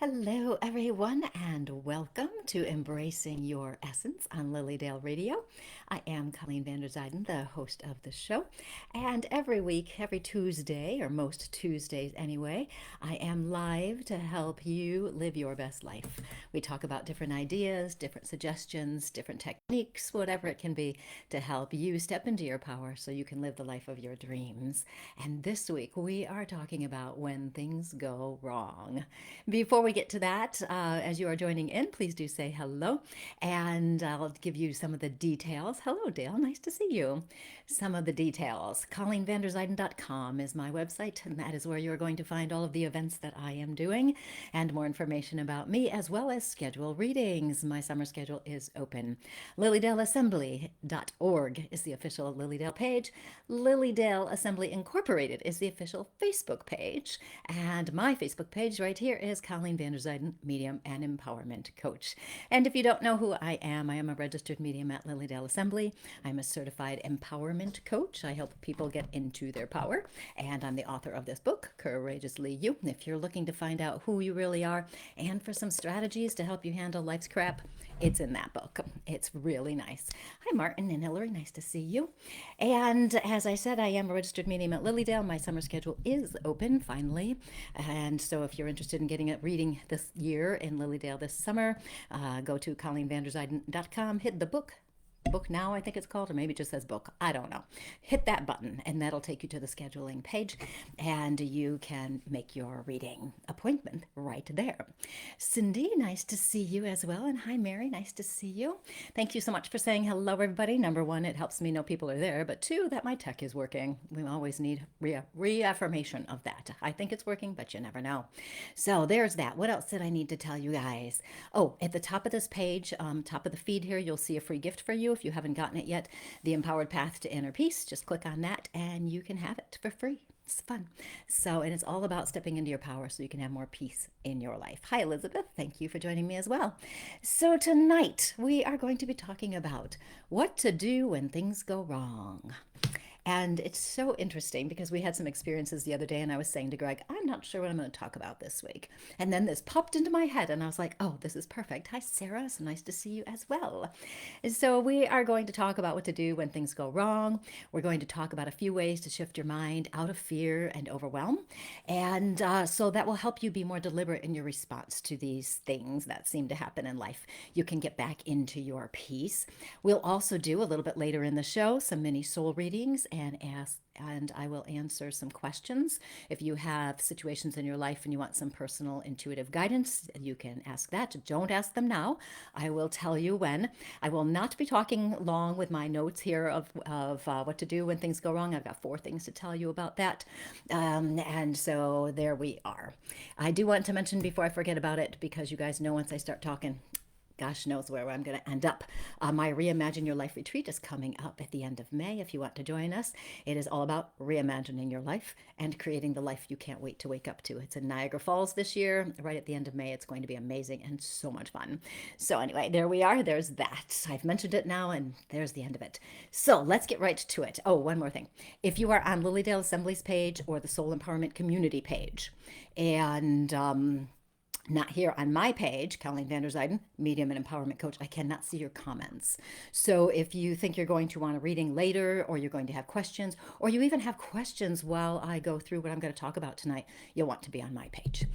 Hello, everyone, and welcome to Embracing Your Essence on Lilydale Radio. I am Colleen Vanderzijden, the host of the show, and every week, every Tuesday, or most Tuesdays anyway, I am live to help you live your best life. We talk about different ideas, different suggestions, different techniques, whatever it can be, to help you step into your power so you can live the life of your dreams. And this week, we are talking about when things go wrong. Before we get to that, as you are joining in, please do say hello, and I'll give you some of the details. Hello, Dale. Nice to see you. Some of the details. ColleenVanderzijden.com is my website, and that is where you're going to find all of the events that I am doing and more information about me, as well as schedule readings. My summer schedule is open. LilydaleAssembly.org is the official Lilydale page. Lilydale Assembly Incorporated is the official Facebook page, and my Facebook page right here is Colleen Vanderzijden, Medium and Empowerment Coach. And if you don't know who I am a registered medium at Lilydale Assembly. I'm a certified empowerment coach. I help people get into their power, and I'm the author of this book, Courageously You. If you're looking to find out who you really are and for some strategies to help you handle life's crap, it's in that book. It's really nice. Hi, Martin and Hillary. Nice to see you. And as I said, I am a registered medium at Lilydale. My summer schedule is open finally. And so if you're interested in getting a reading this year in Lilydale this summer, go to ColleenVanderzijden.com, hit the book now, I think it's called, or maybe it just says book. I don't know. Hit that button and that'll take you to the scheduling page, and you can make your reading appointment right there. Cindy, nice to see you as well. And hi, Mary, nice to see you. Thank you so much for saying hello, everybody. Number one, it helps me know people are there, but two, that my tech is working. We always need reaffirmation of that. I think it's working, but you never know. So there's that. What else did I need to tell you guys? Oh, at the top of this page, top of the feed here, you'll see a free gift for you if you haven't gotten it yet. The Empowered Path to Inner Peace. Just click on that and you can have it for free. It's fun. So, and it's all about stepping into your power so you can have more peace in your life. Hi, Elizabeth. Thank you for joining me as well. So tonight we are going to be talking about what to do when things go wrong. And it's so interesting because we had some experiences the other day, and I was saying to Greg, I'm not sure what I'm going to talk about this week. And then this popped into my head, and I was like, oh, this is perfect. Hi, Sarah. So nice to see you as well. And so we are going to talk about what to do when things go wrong. We're going to talk about a few ways to shift your mind out of fear and overwhelm. And so that will help you be more deliberate in your response to these things that seem to happen in life. You can get back into your peace. We'll also do a little bit later in the show some mini soul readings and I will answer some questions. If you have situations in your life and you want some personal intuitive guidance, you can ask that. Don't ask them now. I will tell you when. I will not be talking long with my notes here of what to do when things go wrong. I've got 4 things to tell you about that. And so there we are. I do want to mention before I forget about it, because you guys know once I start talking, gosh knows where I'm going to end up. My Reimagine Your Life retreat is coming up at the end of May if you want to join us. It is all about reimagining your life and creating the life you can't wait to wake up to. It's in Niagara Falls this year, right at the end of May. It's going to be amazing and so much fun. So anyway, there we are. There's that. I've mentioned it now, and there's the end of it. So let's get right to it. Oh, one more thing. If you are on Lilydale Assembly's page or the Soul Empowerment Community page, and not here on my page, Colleen Vanderzijden, Medium and Empowerment Coach, I cannot see your comments. So if you think you're going to want a reading later, or you're going to have questions, or you even have questions while I go through what I'm going to talk about tonight, you'll want to be on my page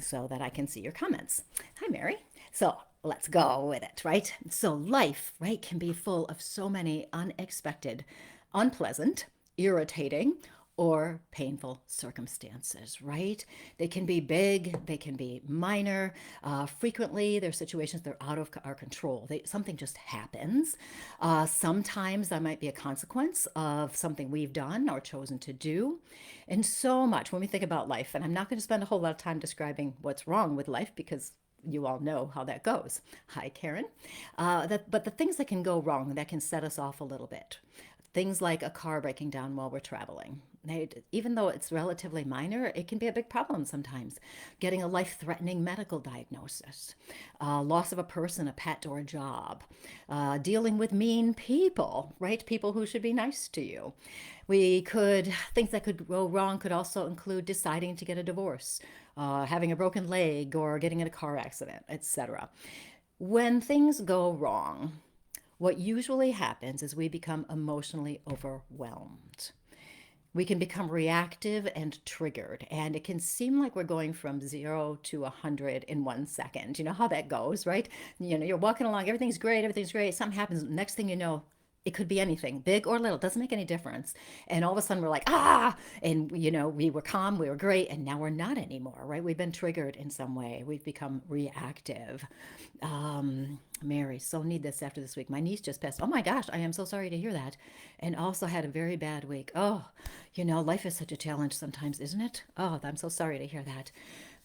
so that I can see your comments. Hi, Mary. So let's go with it, right? So life, right, can be full of so many unexpected, unpleasant, irritating, or painful circumstances, right? They can be big, they can be minor. Frequently, there are situations that are out of our control. Something just happens. Sometimes that might be a consequence of something we've done or chosen to do. And so much when we think about life, and I'm not going to spend a whole lot of time describing what's wrong with life because you all know how that goes. Hi, Karen. But the things that can go wrong that can set us off a little bit. Things like a car breaking down while we're traveling. Even though it's relatively minor, it can be a big problem sometimes. Getting a life-threatening medical diagnosis, loss of a person, a pet, or a job, dealing with mean people, right? People who should be nice to you. Things that could go wrong could also include deciding to get a divorce, having a broken leg or getting in a car accident, etc. When things go wrong, what usually happens is we become emotionally overwhelmed. We can become reactive and triggered, and it can seem like we're going from 0 to 100 in 1 second. You know how that goes, right? You're walking along, everything's great. Something happens, next thing you know, it could be anything, big or little, doesn't make any difference. And all of a sudden we're like, ah, and we were calm, we were great, and now we're not anymore, right? We've been triggered in some way. We've become reactive. Mary, so need this after this week. My niece just passed. Oh my gosh, I am so sorry to hear that. And also had a very bad week. Oh, life is such a challenge sometimes, isn't it? Oh, I'm so sorry to hear that.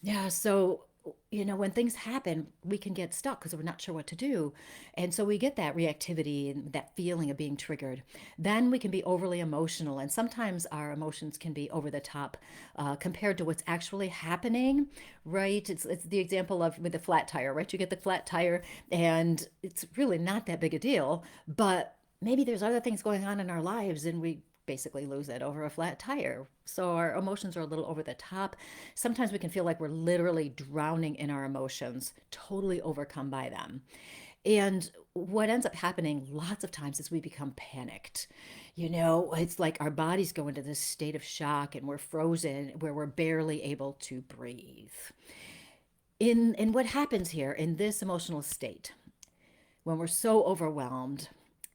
Yeah, so when things happen, we can get stuck because we're not sure what to do. And so we get that reactivity and that feeling of being triggered. Then we can be overly emotional. And sometimes our emotions can be over the top compared to what's actually happening, right? It's the example of with the flat tire, right? You get the flat tire and it's really not that big a deal, but maybe there's other things going on in our lives and we basically lose it over a flat tire. So our emotions are a little over the top. Sometimes we can feel like we're literally drowning in our emotions, totally overcome by them. And what ends up happening lots of times is we become panicked. It's like our bodies go into this state of shock and we're frozen where we're barely able to breathe. In what happens here in this emotional state, when we're so overwhelmed,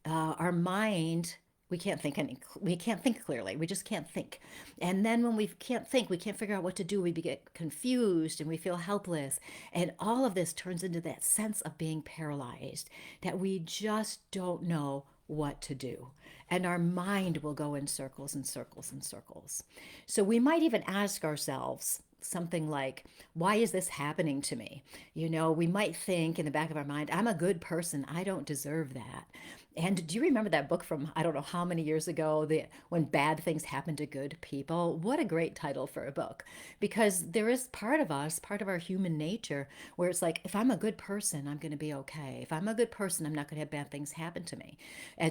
our mind we can't think clearly. We just can't think. And then when we can't think, we can't figure out what to do. We get confused and we feel helpless. And all of this turns into that sense of being paralyzed, that we just don't know what to do. And our mind will go in circles and circles and circles. So we might even ask ourselves something like, why is this happening to me? We might think in the back of our mind, I'm a good person. I don't deserve that. And do you remember that book from I don't know how many years ago, When Bad Things Happen to Good People? What a great title for a book. Because there is part of us, part of our human nature, where it's like, if I'm a good person, I'm going to be okay. If I'm a good person, I'm not going to have bad things happen to me.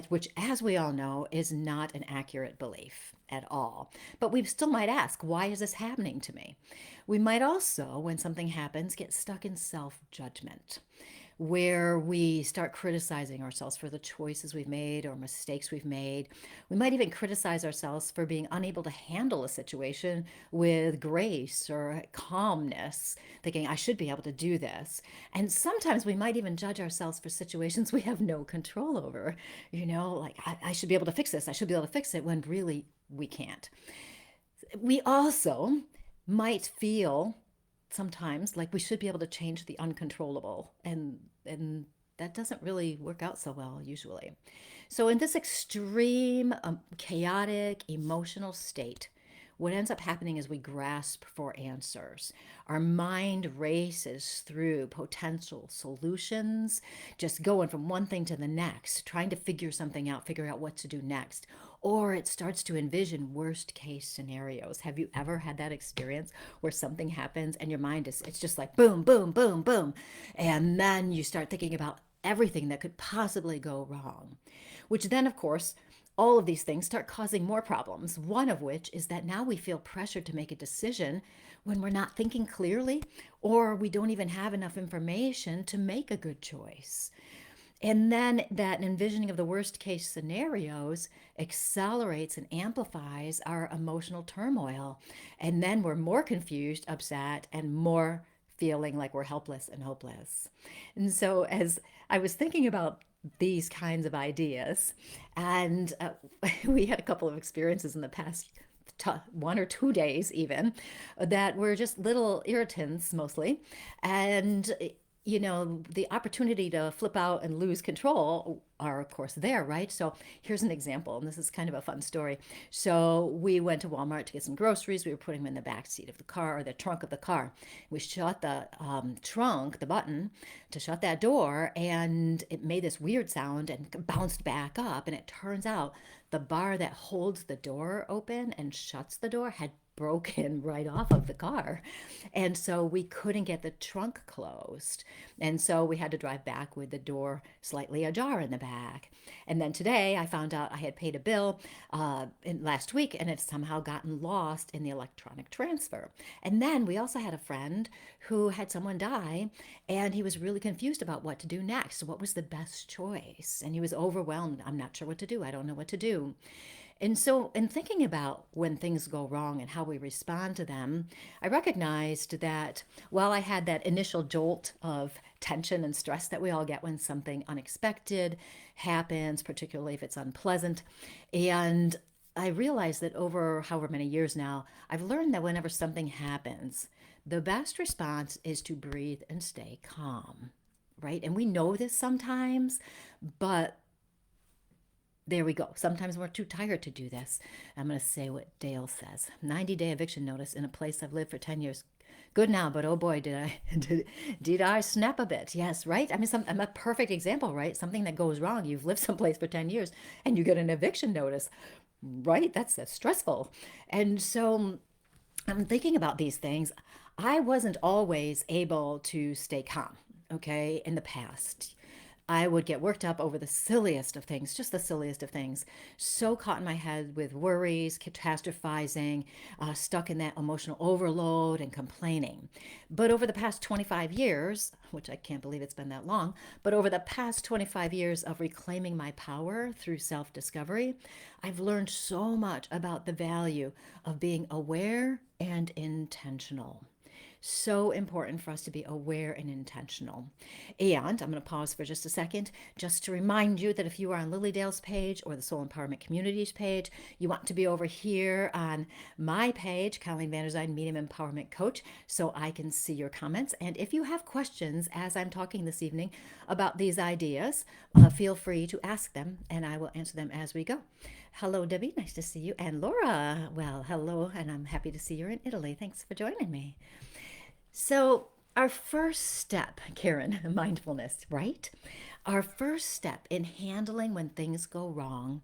Which, as we all know, is not an accurate belief at all. But we still might ask, why is this happening to me? We might also, when something happens, get stuck in self-judgment, where we start criticizing ourselves for the choices we've made or mistakes we've made. We might even criticize ourselves for being unable to handle a situation with grace or calmness, thinking, I should be able to do this. And sometimes we might even judge ourselves for situations we have no control over. Like, I should be able to fix this. I should be able to fix it, when really we can't. We also might feel sometimes like we should be able to change the uncontrollable, and that doesn't really work out so well usually. So in this extreme chaotic emotional state, what ends up happening is we grasp for answers. Our mind races through potential solutions, just going from one thing to the next, trying to figure out what to do next. Or it starts to envision worst case scenarios. Have you ever had that experience where something happens and your mind it's just like boom, boom, boom, boom. And then you start thinking about everything that could possibly go wrong, which then, of course, all of these things start causing more problems. One of which is that now we feel pressured to make a decision when we're not thinking clearly, or we don't even have enough information to make a good choice. And then that envisioning of the worst case scenarios accelerates and amplifies our emotional turmoil. And then we're more confused, upset, and more feeling like we're helpless and hopeless. And so, as I was thinking about these kinds of ideas, and we had a couple of experiences in the past 1 or 2 days even that were just little irritants mostly, and the opportunity to flip out and lose control are, of course, there, right? So here's an example, and this is kind of a fun story. So we went to Walmart to get some groceries. We were putting them in the back seat of the car, or the trunk of the car. We shut the trunk, the button to shut that door, and it made this weird sound and bounced back up. And it turns out the bar that holds the door open and shuts the door had broken right off of the car. And so we couldn't get the trunk closed. And so we had to drive back with the door slightly ajar in the back. And then today I found out I had paid a bill last week and it somehow gotten lost in the electronic transfer. And then we also had a friend who had someone die and he was really confused about what to do next. What was the best choice? And he was overwhelmed. I'm not sure what to do. I don't know what to do. And so, in thinking about when things go wrong and how we respond to them, I recognized that while I had that initial jolt of tension and stress that we all get when something unexpected happens, particularly if it's unpleasant, and I realized that over however many years now, I've learned that whenever something happens, the best response is to breathe and stay calm, right? And we know this sometimes, but there we go. Sometimes we're too tired to do this. I'm going to say what Dale says. 90-day eviction notice in a place I've lived for 10 years. Good now, but oh boy, did I did I snap a bit? Yes, right? I mean, I'm a perfect example, right? Something that goes wrong. You've lived someplace for 10 years and you get an eviction notice, right? That's stressful. And so I'm thinking about these things. I wasn't always able to stay calm, okay, in the past. I would get worked up over the silliest of things, just the silliest of things. So caught in my head with worries, catastrophizing, stuck in that emotional overload and complaining. But over the past 25 years, which I can't believe it's been that long, but over the past 25 years of reclaiming my power through self discovery, I've learned so much about the value of being aware and intentional. So important for us to be aware and intentional. And I'm going to pause for just a second just to remind you that if you are on Lily Dale's page or the Soul Empowerment Communities page, you want to be over here on my page, Colleen Vanderzijn, Medium Empowerment Coach, so I can see your comments. And if you have questions as I'm talking this evening about these ideas, feel free to ask them and I will answer them as we go. Hello, Debbie. Nice to see you. And Laura, well, hello. And I'm happy to see you're in Italy. Thanks for joining me. So, our first step, Karen, mindfulness, right? Our first step in handling when things go wrong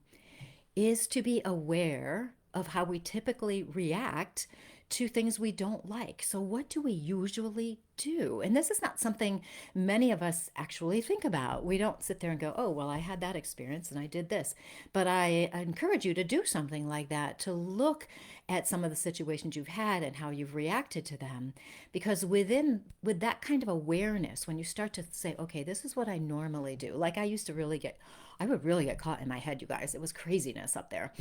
is to be aware of how we typically react to things we don't like. So, what do we usually do? And this is not something many of us actually think about. We don't sit there and go, oh, well, I had that experience and I did this. But I encourage you to do something like that, to look at some of the situations you've had and how you've reacted to them. Because with that kind of awareness, when you start to say, okay, this is what I normally do, like I would really get caught in my head, you guys. It was craziness up there.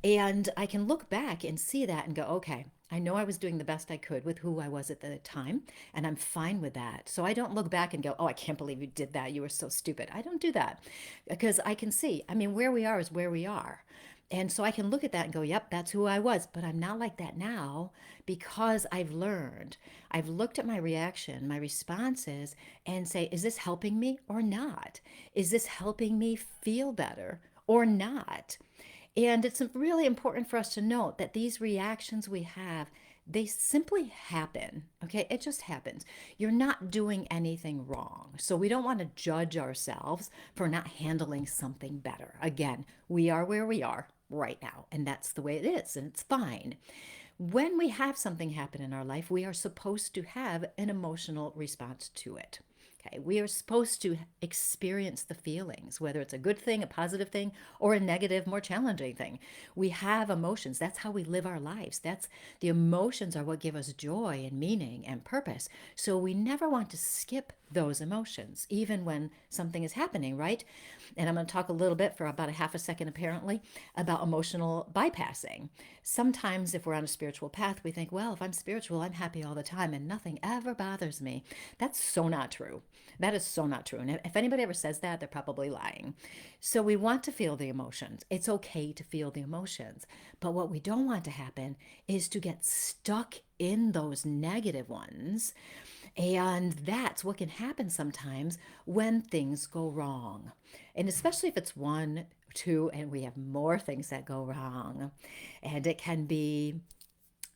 And I can look back and see that and go, okay, I know I was doing the best I could with who I was at the time, and I'm fine with that. So I don't look back and go, oh, I can't believe you did that. You were so stupid. I don't do that because I can see, I mean, where we are is where we are. And so I can look at that and go, yep, that's who I was. But I'm not like that now because I've learned. I've looked at my reaction, my responses, and say, is this helping me or not? Is this helping me feel better or not? And it's really important for us to note that these reactions we have, they simply happen. Okay, it just happens. You're not doing anything wrong. So we don't want to judge ourselves for not handling something better. Again, we are where we are right now, and that's the way it is, and it's fine. When we have something happen in our life, we are supposed to have an emotional response to it. Okay, we are supposed to experience the feelings, whether it's a good thing, a positive thing, or a negative, more challenging thing. We have emotions. That's how we live our lives. That's the emotions are what give us joy and meaning and purpose. So we never want to skip those emotions, even when something is happening, right? And I'm going to talk a little bit for about a half a second, apparently, about emotional bypassing. Sometimes, if we're on a spiritual path, we think, well, if I'm spiritual, I'm happy all the time and nothing ever bothers me. That's so not true. That is so not true. And if anybody ever says that, they're probably lying. So we want to feel the emotions. It's okay to feel the emotions. But what we don't want to happen is to get stuck in those negative ones. And that's what can happen sometimes when things go wrong. And especially if it's one, two, and we have more things that go wrong. And it can be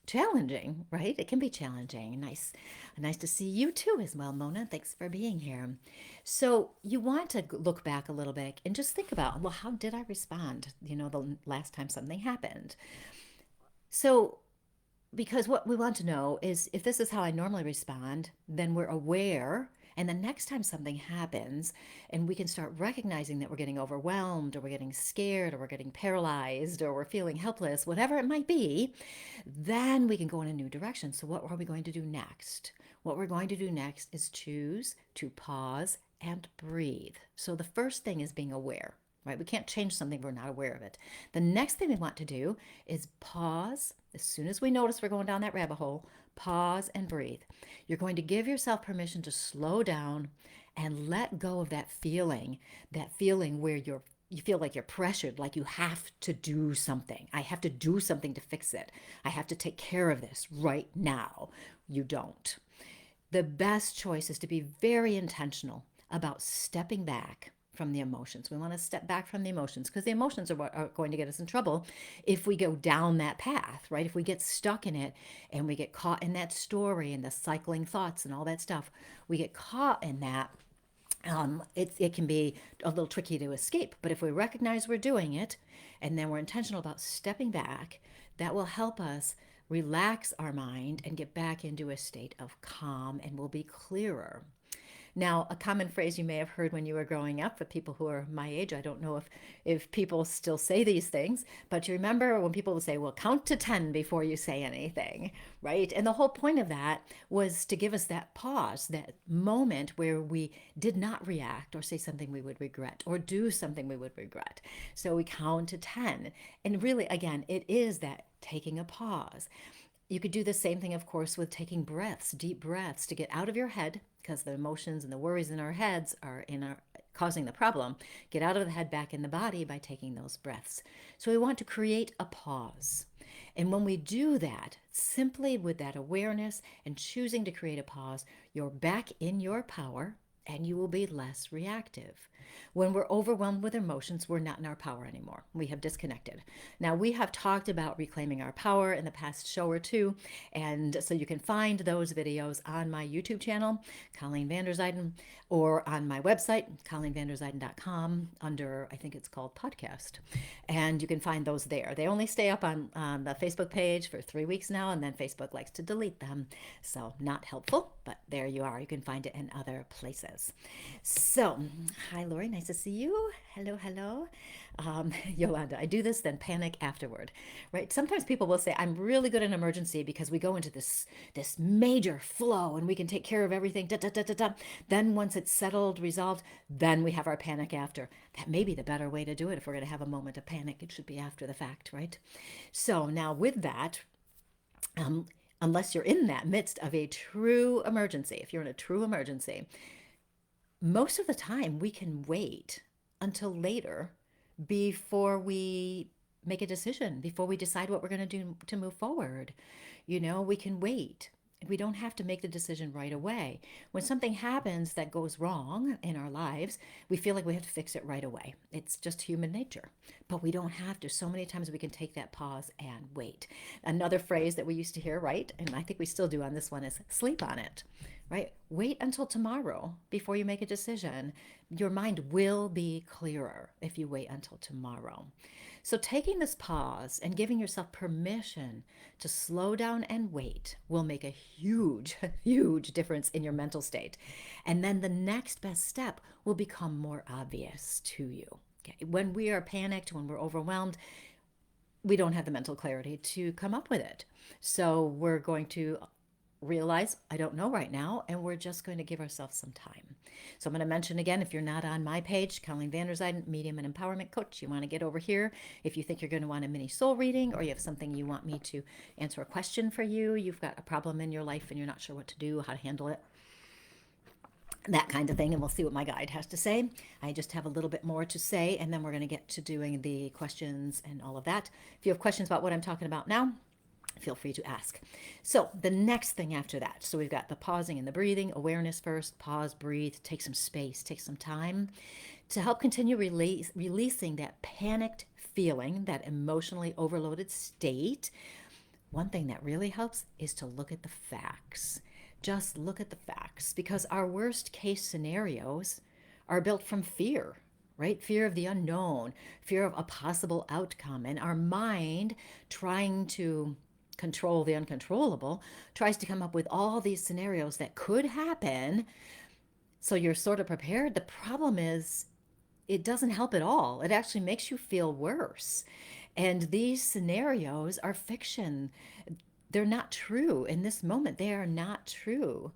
challenging, right? It can be challenging. Nice to see you too as well, Mona. Thanks for being here. So you want to look back a little bit and just think about, well, how did I respond? The last time something happened. So Because what we want to know is if this is how I normally respond, then we're aware. And the next time something happens and we can start recognizing that we're getting overwhelmed or we're getting scared or we're getting paralyzed or we're feeling helpless, whatever it might be, then we can go in a new direction. So, what are we going to do next? What we're going to do next is choose to pause and breathe. So, the first thing is being aware, right? We can't change something if we're not aware of it. The next thing we want to do is pause. As soon as we notice we're going down that rabbit hole, pause and breathe. You're going to give yourself permission to slow down and let go of that feeling where you feel like you're pressured, like you have to do something. I have to do something to fix it. I have to take care of this right now. You don't. The best choice is to be very intentional about stepping back from the emotions. We want to step back from the emotions because the emotions are what are going to get us in trouble if we go down that path, right? If we get stuck in it and we get caught in that story and the cycling thoughts and all that stuff, we get caught in that. It can be a little tricky to escape, but if we recognize we're doing it and then we're intentional about stepping back, that will help us relax our mind and get back into a state of calm and we'll be clearer. Now, a common phrase you may have heard when you were growing up, for people who are my age, I don't know if people still say these things, but you remember when people would say, well, count to 10 before you say anything, right? And the whole point of that was to give us that pause, that moment where we did not react or say something we would regret or do something we would regret. So we count to 10. And really, again, it is that taking a pause. You could do the same thing, of course, with taking breaths, deep breaths to get out of your head because the emotions and the worries in our heads are causing the problem. Get out of the head, back in the body by taking those breaths. So we want to create a pause. And when we do that, simply with that awareness and choosing to create a pause, you're back in your power and you will be less reactive. When we're overwhelmed with emotions, we're not in our power anymore. We have disconnected. Now, we have talked about reclaiming our power in the past show or two, and so you can find those videos on my YouTube channel, Colleen Vanderzijden, or on my website, colleenvanderzijden.com, under, I think it's called podcast. And you can find those there. They only stay up on the Facebook page for 3 weeks now, and then Facebook likes to delete them. So, not helpful, but there you are. You can find it in other places. So, hi, Lori. Nice to see you. Hello, hello. Yolanda, I do this, then panic afterward, right? Sometimes people will say, I'm really good in emergency because we go into this major flow and we can take care of everything. Da, da, da, da, da. Then once it's settled, resolved, then we have our panic after. That may be the better way to do it. If we're going to have a moment of panic, it should be after the fact, right? So now with that, unless you're in that midst of a true emergency, if you're in a true emergency, most of the time we can wait until later before we make a decision, before we decide what we're going to do to move forward. We can wait. We don't have to make the decision right away. When something happens that goes wrong in our lives, we feel like we have to fix it right away. It's just human nature. But we don't have to. So many times we can take that pause and wait. Another phrase that we used to hear, right? And I think we still do on this one is sleep on it, right? Wait until tomorrow before you make a decision. Your mind will be clearer if you wait until tomorrow. So, taking this pause and giving yourself permission to slow down and wait will make a huge, huge difference in your mental state. And then the next best step will become more obvious to you. Okay? When we are panicked, when we're overwhelmed, we don't have the mental clarity to come up with it. So, we're going to realize I don't know right now, and we're just going to give ourselves some time. So I'm going to mention again, if you're not on my page, Colleen Vanderzijden, Medium and Empowerment Coach, you want to get over here. If you think you're going to want a mini soul reading, or you have something you want me to answer a question for you, you've got a problem in your life and you're not sure what to do, how to handle it, that kind of thing, and we'll see what my guide has to say. I just have a little bit more to say, and then we're going to get to doing the questions and all of that. If you have questions about what I'm talking about now, feel free to ask. So the next thing after that, so we've got the pausing and the breathing, awareness first, pause, breathe, take some space, take some time to help continue releasing that panicked feeling, that emotionally overloaded state. One thing that really helps is to look at the facts. Just look at the facts, because our worst case scenarios are built from fear, right? Fear of the unknown, fear of a possible outcome, and our mind trying to control the uncontrollable, tries to come up with all these scenarios that could happen. So you're sort of prepared. The problem is it doesn't help at all. It actually makes you feel worse. And these scenarios are fiction. They're not true in this moment. They are not true.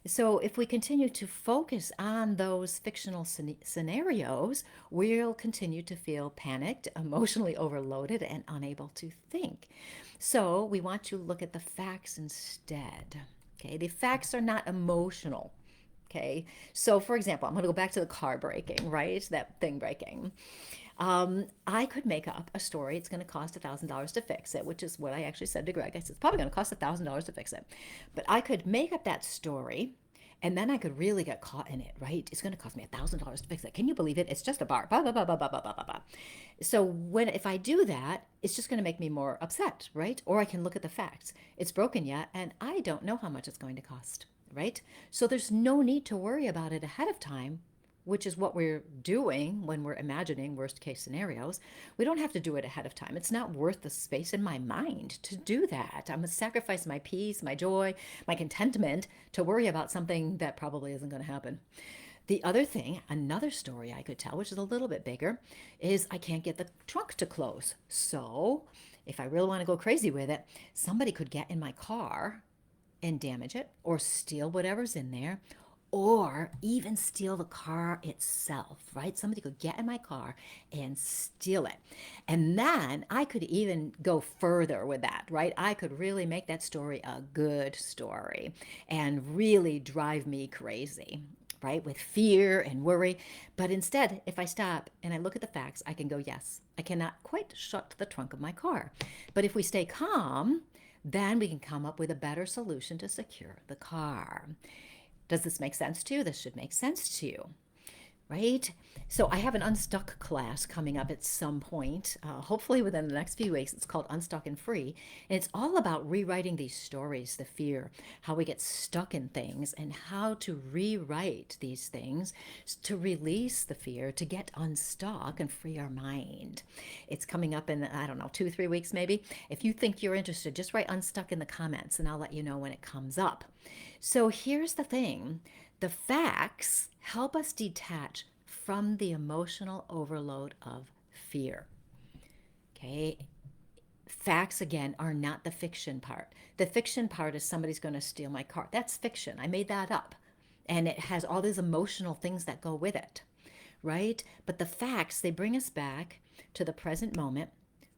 So if we continue to focus on those fictional scenarios, we'll continue to feel panicked, emotionally overloaded, and unable to think. So we want to look at the facts instead. Okay, the facts are not emotional. Okay, so for example, I'm going to go back to the car breaking, right? That thing breaking. I could make up a story. It's going to cost $1,000 to fix it, which is what I actually said to Greg. I said, it's probably going to cost $1,000 to fix it. But I could make up that story and then I could really get caught in it, right? It's going to cost me $1,000 to fix it. Can you believe it? It's just a bar. Blah, blah, blah, blah, blah, blah, blah, blah. So if I do that, it's just going to make me more upset, right? Or I can look at the facts. It's broken yet, and I don't know how much it's going to cost, right? So there's no need to worry about it ahead of time, which is what we're doing when we're imagining worst case scenarios. We don't have to do it ahead of time. It's not worth the space in my mind to do that. I'm going to sacrifice my peace, my joy, my contentment to worry about something that probably isn't going to happen. The other thing, another story I could tell, which is a little bit bigger, is I can't get the trunk to close. So if I really want to go crazy with it, somebody could get in my car and damage it or steal whatever's in there, or even steal the car itself, right? Somebody could get in my car and steal it. And then I could even go further with that, right? I could really make that story a good story and really drive me crazy, right? With fear and worry. But instead, if I stop and I look at the facts, I can go, yes, I cannot quite shut the trunk of my car. But if we stay calm, then we can come up with a better solution to secure the car. Does this make sense to you? This should make sense to you, right? So I have an Unstuck class coming up at some point, hopefully within the next few weeks. It's called Unstuck and Free. And it's all about rewriting these stories, the fear, how we get stuck in things, and how to rewrite these things to release the fear, to get unstuck and free our mind. It's coming up in, I don't know, 2-3 weeks maybe. If you think you're interested, just write Unstuck in the comments and I'll let you know when it comes up. So here's the thing. The facts help us detach from the emotional overload of fear. Okay? Facts, again, are not the fiction part. The fiction part is somebody's going to steal my car. That's fiction. I made that up. And it has all these emotional things that go with it, right? But the facts, they bring us back to the present moment.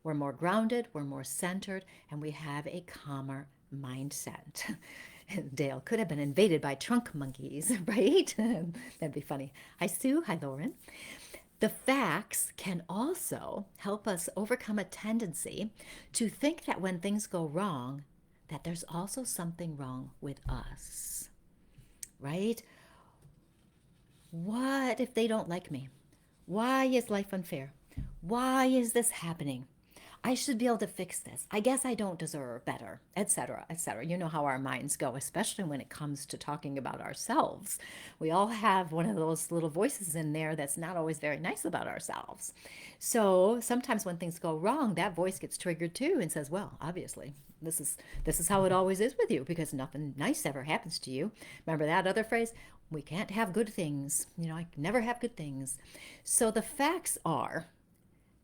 We're more grounded, we're more centered, and we have a calmer mindset. Dale could have been invaded by trunk monkeys, right? That'd be funny. Hi, Sue. Hi, Lauren. The facts can also help us overcome a tendency to think that when things go wrong, that there's also something wrong with us, right? What if they don't like me? Why is life unfair? Why is this happening? I should be able to fix this. I guess I don't deserve better, etc., etc. You know how our minds go, especially when it comes to talking about ourselves. We all have one of those little voices in there that's not always very nice about ourselves. So sometimes when things go wrong, that voice gets triggered too and says, well, obviously, this is how it always is with you because nothing nice ever happens to you. Remember that other phrase? We can't have good things. I can never have good things. So the facts are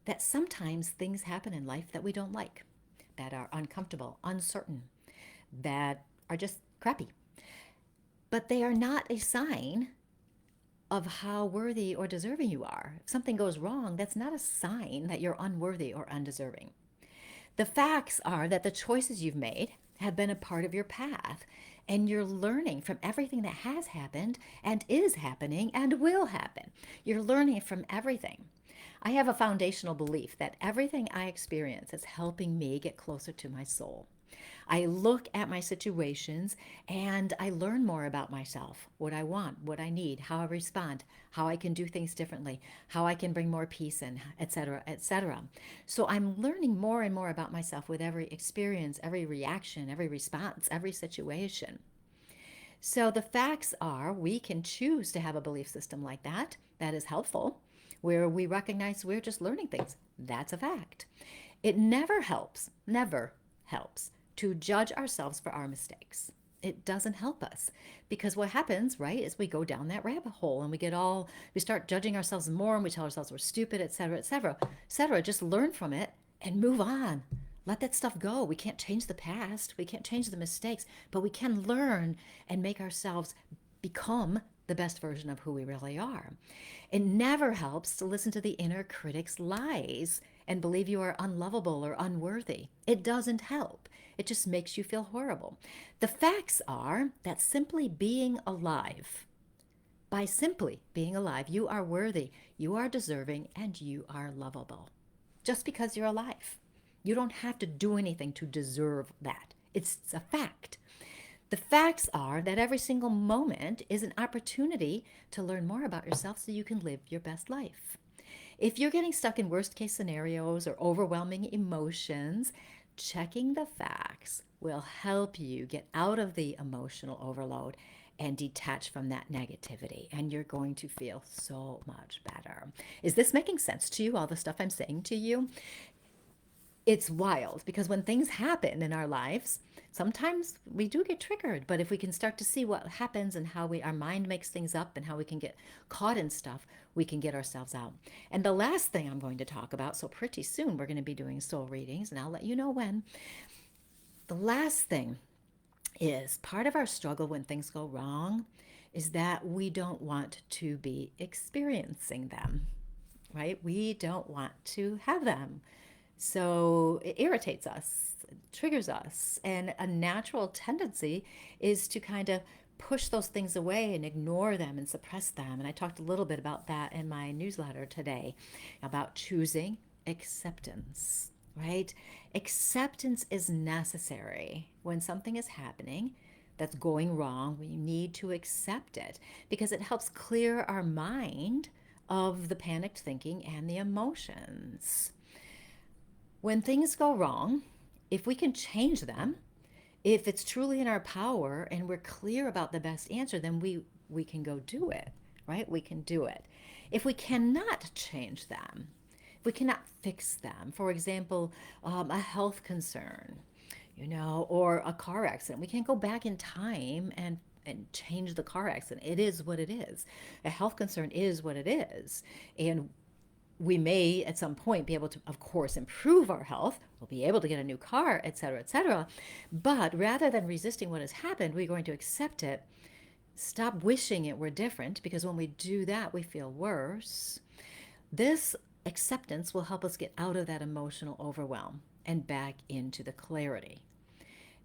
that sometimes things happen in life that we don't like, that are uncomfortable, uncertain, that are just crappy. But they are not a sign of how worthy or deserving you are. If something goes wrong, that's not a sign that you're unworthy or undeserving. The facts are that the choices you've made have been a part of your path, and you're learning from everything that has happened and is happening and will happen. You're learning from everything. I have a foundational belief that everything I experience is helping me get closer to my soul. I look at my situations and I learn more about myself, what I want, what I need, how I respond, how I can do things differently, how I can bring more peace in, etc., etc. So I'm learning more and more about myself with every experience, every reaction, every response, every situation. So the facts are we can choose to have a belief system like that. That is helpful, where we recognize we're just learning things. That's a fact. It never helps to judge ourselves for our mistakes. It doesn't help us because what happens, right, is we go down that rabbit hole and we start judging ourselves more and we tell ourselves we're stupid, et cetera, et cetera, et cetera. Just learn from it and move on. Let that stuff go. We can't change the past. We can't change the mistakes, but we can learn and make ourselves become the best version of who we really are. It never helps to listen to the inner critic's lies and believe you are unlovable or unworthy. It doesn't help. It just makes you feel horrible. The facts are that simply being alive, by simply being alive, you are worthy, you are deserving, and you are lovable. Just because you're alive. You don't have to do anything to deserve that. It's a fact. The facts are that every single moment is an opportunity to learn more about yourself so you can live your best life. If you're getting stuck in worst case scenarios or overwhelming emotions, checking the facts will help you get out of the emotional overload and detach from that negativity. And you're going to feel so much better. Is this making sense to you, all the stuff I'm saying to you? It's wild because when things happen in our lives, sometimes we do get triggered. But if we can start to see what happens and how our mind makes things up and how we can get caught in stuff, we can get ourselves out. And the last thing I'm going to talk about, so pretty soon we're going to be doing soul readings, and I'll let you know when. The last thing is part of our struggle when things go wrong is that we don't want to be experiencing them, right? We don't want to have them. So it irritates us, it triggers us. And a natural tendency is to kind of push those things away and ignore them and suppress them. And I talked a little bit about that in my newsletter today about choosing acceptance, right? Acceptance is necessary when something is happening that's going wrong. We need to accept it because it helps clear our mind of the panicked thinking and the emotions. When things go wrong, if we can change them, if it's truly in our power and we're clear about the best answer, then we can go do it, right? We can do it. If we cannot change them, if we cannot fix them, for example, a health concern, or a car accident, we can't go back in time and change the car accident. It is what it is. A health concern is what it is. And we may at some point be able to, of course, improve our health. We'll be able to get a new car, et cetera, et cetera. But rather than resisting what has happened, we're going to accept it, stop wishing it were different, because when we do that, we feel worse. This acceptance will help us get out of that emotional overwhelm and back into the clarity.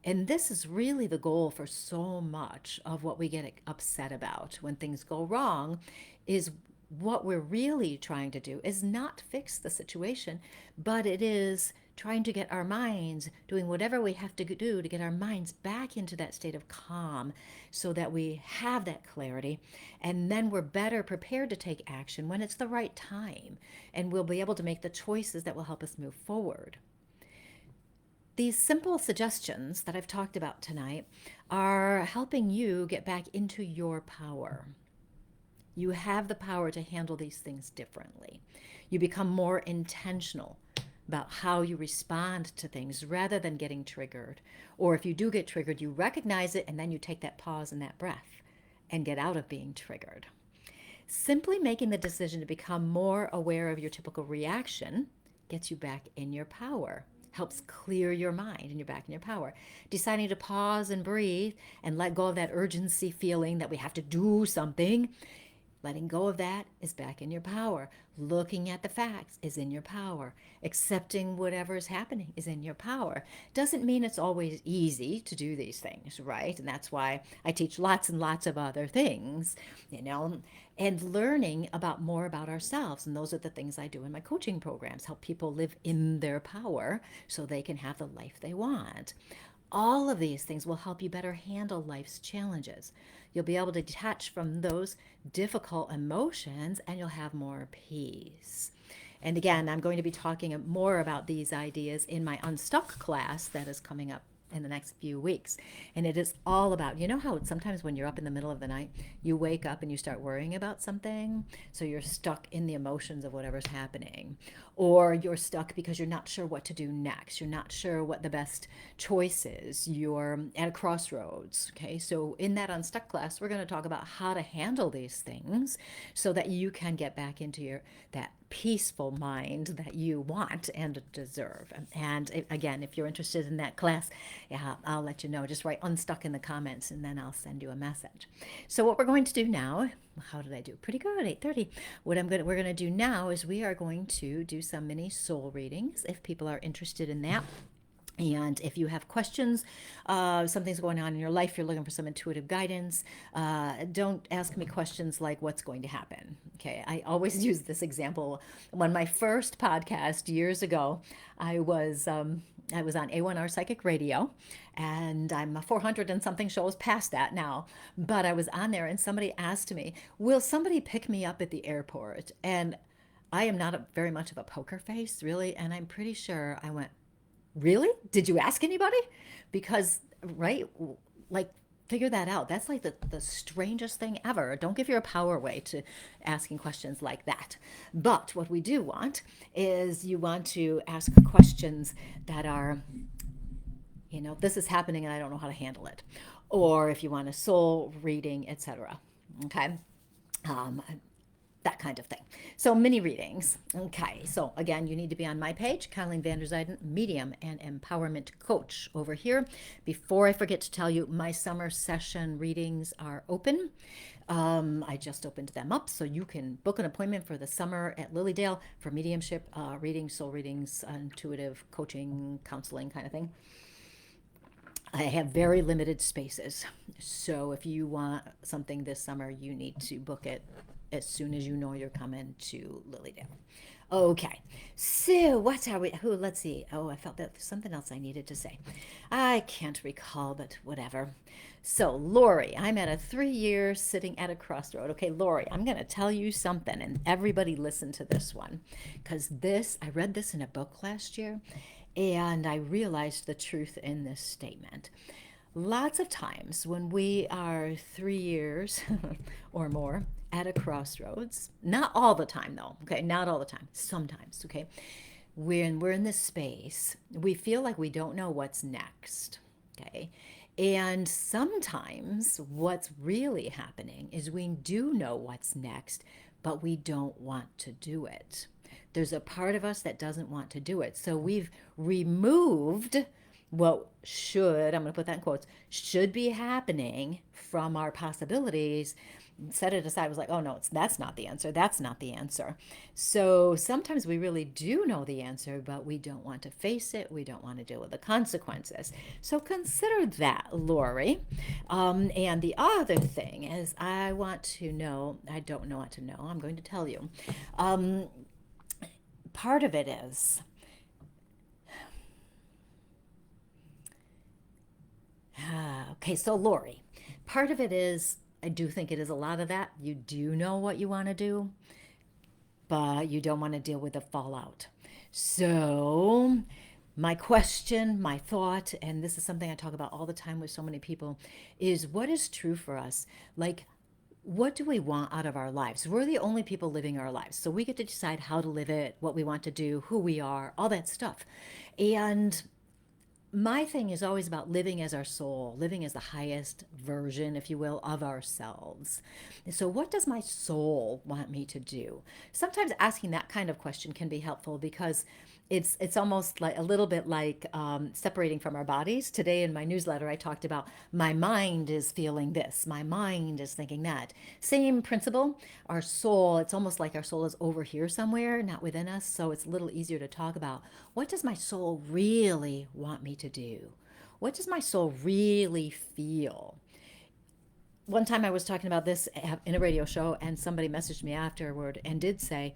And this is really the goal for so much of what we get upset about when things go wrong is what we're really trying to do is not fix the situation, but it is trying to get our minds doing whatever we have to do to get our minds back into that state of calm so that we have that clarity. And then we're better prepared to take action when it's the right time. And we'll be able to make the choices that will help us move forward. These simple suggestions that I've talked about tonight are helping you get back into your power. You have the power to handle these things differently. You become more intentional about how you respond to things rather than getting triggered. Or if you do get triggered, you recognize it and then you take that pause and that breath and get out of being triggered. Simply making the decision to become more aware of your typical reaction gets you back in your power, helps clear your mind and you're back in your power. Deciding to pause and breathe and let go of that urgency feeling that we have to do something, letting go of that is back in your power. Looking at the facts is in your power. Accepting whatever is happening is in your power. Doesn't mean it's always easy to do these things, right? And that's why I teach lots and lots of other things, and learning more about ourselves. And those are the things I do in my coaching programs, help people live in their power so they can have the life they want. All of these things will help you better handle life's challenges. You'll be able to detach from those difficult emotions and you'll have more peace. And again, I'm going to be talking more about these ideas in my Unstuck class that is coming up in the next few weeks. And it is all about, you know how sometimes when you're up in the middle of the night, you wake up and you start worrying about something. So you're stuck in the emotions of whatever's happening. Or you're stuck because you're not sure what to do next. You're not sure what the best choice is. You're at a crossroads. Okay. So in that Unstuck class, we're going to talk about how to handle these things so that you can get back into that peaceful mind that you want and deserve. And again, if you're interested in that class, yeah, I'll let you know. Just write unstuck in the comments and then I'll send you a message. So what we're going to do now, how did I do? Pretty good, 8:30. We're going to do now is we are going to do some mini soul readings if people are interested in that. And if you have questions, something's going on in your life, you're looking for some intuitive guidance, don't ask me questions like what's going to happen. Okay, I always use this example. When my first podcast years ago, I was on A1R Psychic Radio, and I'm 400 and something shows past that now. But I was on there, and somebody asked me, "Will somebody pick me up at the airport?" And I am not very much of a poker face, really, and I'm pretty sure I went, really? Did you ask anybody? Because, right, like, figure that out. That's like the strangest thing ever. Don't give your power away to asking questions like that. But what we do want is you want to ask questions that are, this is happening and I don't know how to handle it. Or if you want a soul reading, etc. Okay. Um, that kind of thing. So mini readings. Okay, so again, you need to be on my page, Colleen Vander Zijden, Medium and Empowerment Coach over here. Before I forget to tell you, my summer session readings are open. I just opened them up, so you can book an appointment for the summer at Lilydale for mediumship readings, soul readings, intuitive coaching, counseling kind of thing. I have very limited spaces. So if you want something this summer, you need to book it as soon as you know you're coming to Lilydale. Okay, so what are we? Let's see. Oh, I felt that there's something else I needed to say. I can't recall, but whatever. So, Lori, I'm at a 3 year sitting at a crossroad. Okay, Lori, I'm going to tell you something, and everybody listen to this one, because I read this in a book last year, and I realized the truth in this statement. Lots of times when we are 3 years or more at a crossroads, not all the time though, okay, not all the time, sometimes, okay, when we're in this space, we feel like we don't know what's next, okay? And sometimes what's really happening is we do know what's next, but we don't want to do it. There's a part of us that doesn't want to do it. So we've removed what I'm going to put that in quotes, should be happening from our possibilities, set it aside. Was like, oh no, that's not the answer. That's not the answer. So sometimes we really do know the answer, but we don't want to face it. We don't want to deal with the consequences. So consider that, Lori. And the other thing is, I want to know, I don't know what to know. I'm going to tell you. Part of it is, okay, so Lori, part of it is, I do think it is a lot of that. You do know what you want to do, but you don't want to deal with the fallout. So, my question, my thought, and this is something I talk about all the time with so many people, is what is true for us? Like, what do we want out of our lives? We're the only people living our lives. So we get to decide how to live it, what we want to do, who we are, all that stuff. And my thing is always about living as our soul, living as the highest version, if you will, of ourselves. So, what does my soul want me to do? Sometimes asking that kind of question can be helpful because it's almost like a little bit like separating from our bodies. Today in my newsletter, I talked about my mind is feeling this, my mind is thinking that. Same principle. Our soul, it's almost like our soul is over here somewhere, not within us. So it's a little easier to talk about what does my soul really want me to do? What does my soul really feel? One time I was talking about this in a radio show, and somebody messaged me afterward and did say,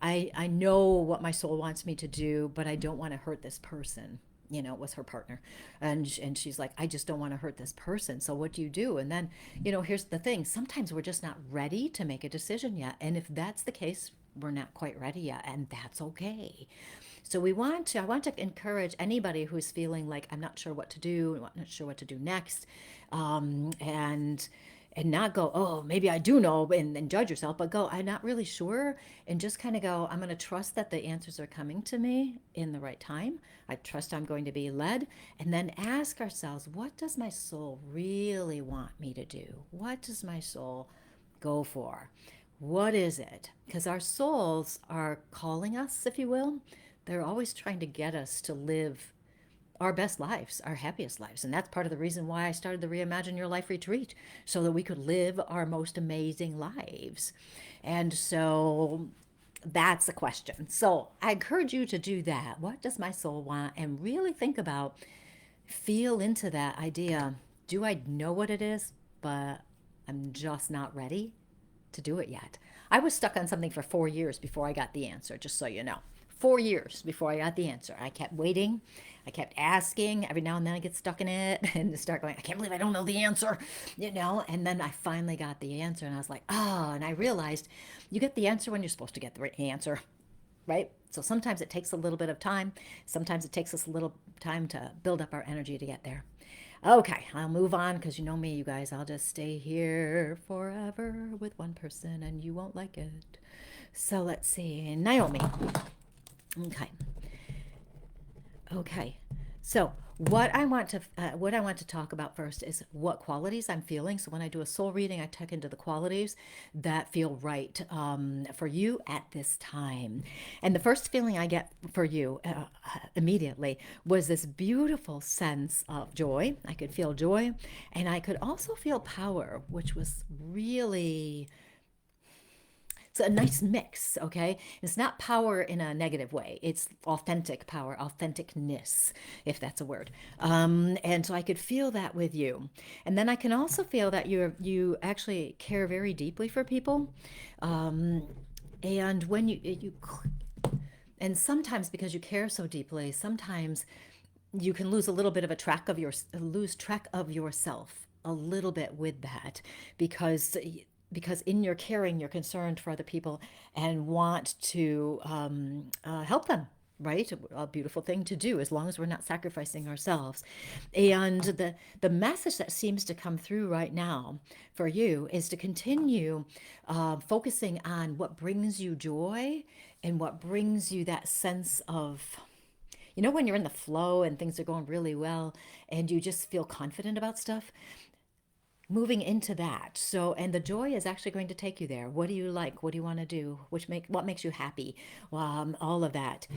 I know what my soul wants me to do, but I don't want to hurt this person. It was her partner. And she's like, I just don't want to hurt this person. So what do you do? And then, here's the thing. Sometimes we're just not ready to make a decision yet. And if that's the case, we're not quite ready yet, and that's okay. So I want to encourage anybody who's feeling like I'm not sure what to do, I'm not sure what to do next, and not go, oh, maybe I do know, and judge yourself, but go, I'm not really sure, and just kind of go, I'm going to trust that the answers are coming to me in the right time. I trust I'm going to be led, and then ask ourselves, what does my soul really want me to do? What does my soul go for? What is it? Because our souls are calling us, if you will. They're always trying to get us to live our best lives, our happiest lives. And that's part of the reason why I started the Reimagine Your Life retreat, so that we could live our most amazing lives. And so that's the question. So I encourage you to do that. What does my soul want? And really think about, feel into that idea. Do I know what it is, but I'm just not ready to do it yet? I was stuck on something for 4 years before I got the answer, just so you know. 4 years before I got the answer. I kept waiting. I kept asking. Every now and then I get stuck in it and start going, I can't believe I don't know the answer, And then I finally got the answer, and I was like, oh, and I realized you get the answer when you're supposed to get the answer, right? So sometimes it takes a little bit of time. Sometimes it takes us a little time to build up our energy to get there. Okay, I'll move on because you know me, you guys. I'll just stay here forever with one person and you won't like it. So let's see. Naomi. Okay. Okay. So what I want to talk about first is what qualities I'm feeling. So when I do a soul reading, I check into the qualities that feel right for you at this time. And the first feeling I get for you immediately was this beautiful sense of joy. I could feel joy, and I could also feel power, which was really, it's a nice mix, okay? It's not power in a negative way. It's authentic power, authenticness, if that's a word. And so I could feel that with you. And then I can also feel that you actually care very deeply for people. And when you and sometimes because you care so deeply, sometimes you can lose a little bit of a track of your lose track of yourself a little bit with that, because in your caring you're concerned for other people and want to help them, right? A beautiful thing to do, as long as we're not sacrificing ourselves. And the message that seems to come through right now for you is to continue focusing on what brings you joy and what brings you that sense of, when you're in the flow and things are going really well and you just feel confident about stuff, moving into that. So, and the joy is actually going to take you there. What do you like? What do you want to do? What makes you happy? All of that.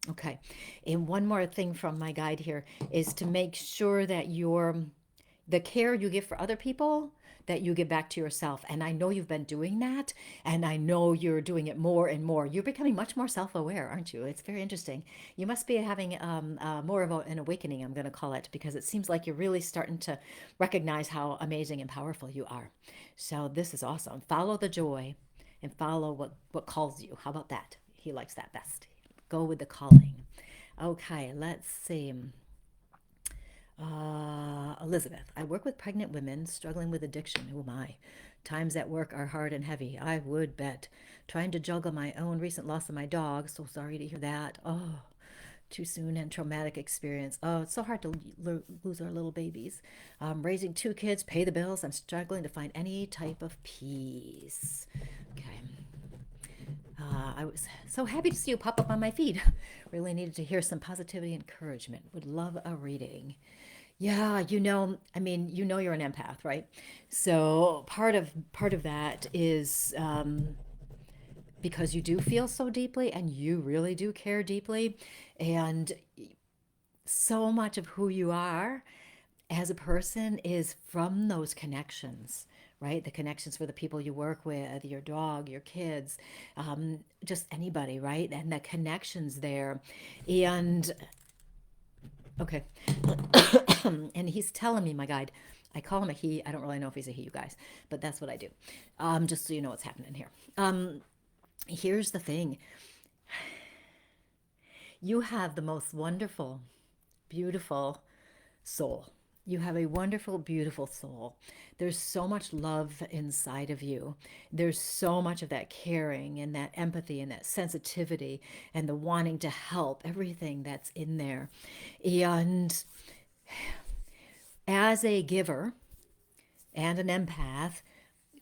Okay. And one more thing from my guide here is to make sure that the care you give for other people, that you give back to yourself. And I know you've been doing that, and I know you're doing it more and more. You're becoming much more self-aware, aren't you? It's very interesting. You must be having more of an awakening, I'm going to call it, because it seems like you're really starting to recognize how amazing and powerful you are. So this is awesome. Follow the joy and follow what calls you. How about that? He likes that best. Go with the calling. Okay, let's see. Elizabeth, I work with pregnant women struggling with addiction. Oh my. Times at work are hard and heavy. I would bet. Trying to juggle my own recent loss of my dog. So sorry to hear that. Oh, too soon and traumatic experience. Oh, it's so hard to lose our little babies. Raising two kids, pay the bills. I'm struggling to find any type of peace. Okay. I was so happy to see you pop up on my feed. Really needed to hear some positivity and encouragement. Would love a reading. Yeah, you're an empath, right? So part of that is because you do feel so deeply and you really do care deeply, and so much of who you are as a person is from those connections, right? The connections for the people you work with, your dog, your kids, just anybody, right? And the connections there. And okay. And he's telling me, my guide, I call him a he. I don't really know if he's a he, you guys, but that's what I do. Just so you know what's happening here. Here's the thing. You have the most wonderful, beautiful soul. You have a wonderful, beautiful soul. There's so much love inside of you. There's so much of that caring and that empathy and that sensitivity and the wanting to help, everything that's in there. And as a giver and an empath,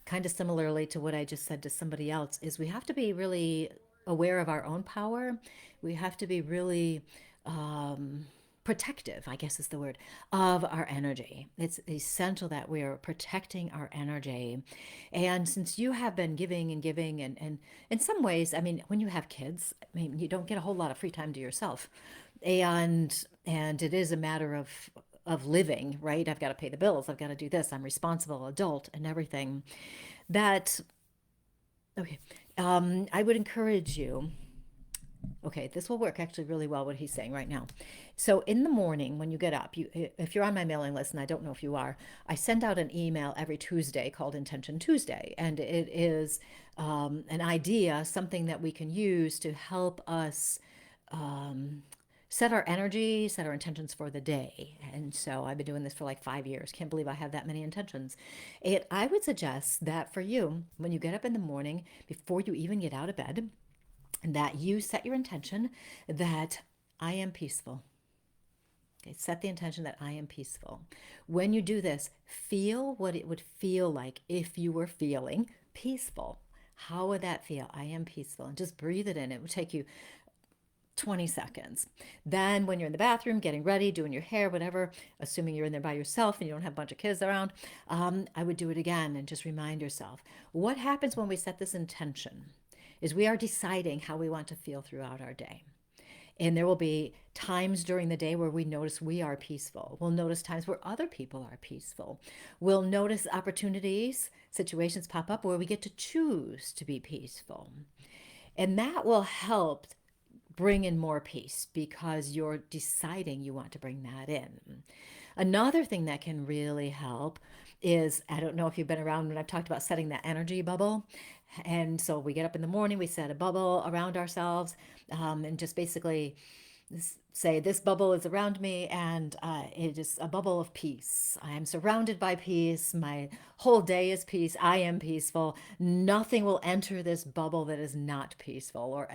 kind of similarly to what I just said to somebody else, is we have to be really aware of our own power. We have to be really protective, I guess is the word, of our energy. It's essential that we are protecting our energy. And since you have been giving and giving, and in some ways, I mean, when you have kids, I mean, you don't get a whole lot of free time to yourself. And it is a matter of living, right? I've got to pay the bills. I've got to do this. I'm responsible adult and everything. That okay. I would encourage you. Okay, this will work actually really well, what he's saying right now. So in the morning when you get up, if you're on my mailing list, and I don't know if you are, I send out an email every Tuesday called Intention Tuesday. And it is an idea, something that we can use to help us set our energy, set our intentions for the day. And so I've been doing this for like 5 years. Can't believe I have that many intentions. I would suggest that for you, when you get up in the morning, before you even get out of bed, that you set your intention that I am peaceful. Okay, set the intention that I am peaceful. When you do this, feel what it would feel like if you were feeling peaceful. How would that feel? I am peaceful. And just breathe it in. It would take you 20 seconds. Then, when you're in the bathroom, getting ready, doing your hair, whatever, assuming you're in there by yourself and you don't have a bunch of kids around, I would do it again and just remind yourself. What happens when we set this intention is we are deciding how we want to feel throughout our day. And there will be times during the day where we notice we are peaceful. We'll notice times where other people are peaceful. We'll notice opportunities, situations pop up where we get to choose to be peaceful. And that will help bring in more peace because you're deciding you want to bring that in. Another thing that can really help is, I don't know if you've been around when I've talked about setting that energy bubble. And so we get up in the morning, we set a bubble around ourselves, and just basically say this bubble is around me, and it is a bubble of peace. I am surrounded by peace. My whole day is peace. I am peaceful. Nothing will enter this bubble that is not peaceful. Or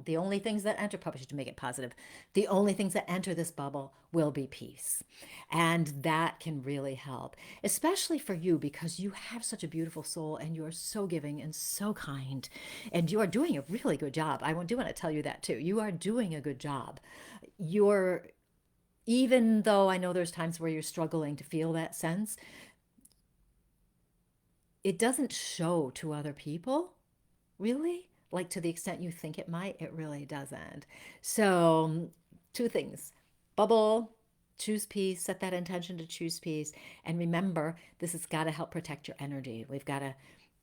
the only things that enter, probably should make it positive, the only things that enter this bubble will be peace. And that can really help, especially for you, because you have such a beautiful soul and you are so giving and so kind. And you are doing a really good job. I do want to tell you that too. You are doing a good job. You're, even though I know there's times where you're struggling to feel that sense, it doesn't show to other people, really. Like to the extent you think it might, it really doesn't. So, two things: bubble, choose peace, set that intention to choose peace. And remember, this has got to help protect your energy. We've got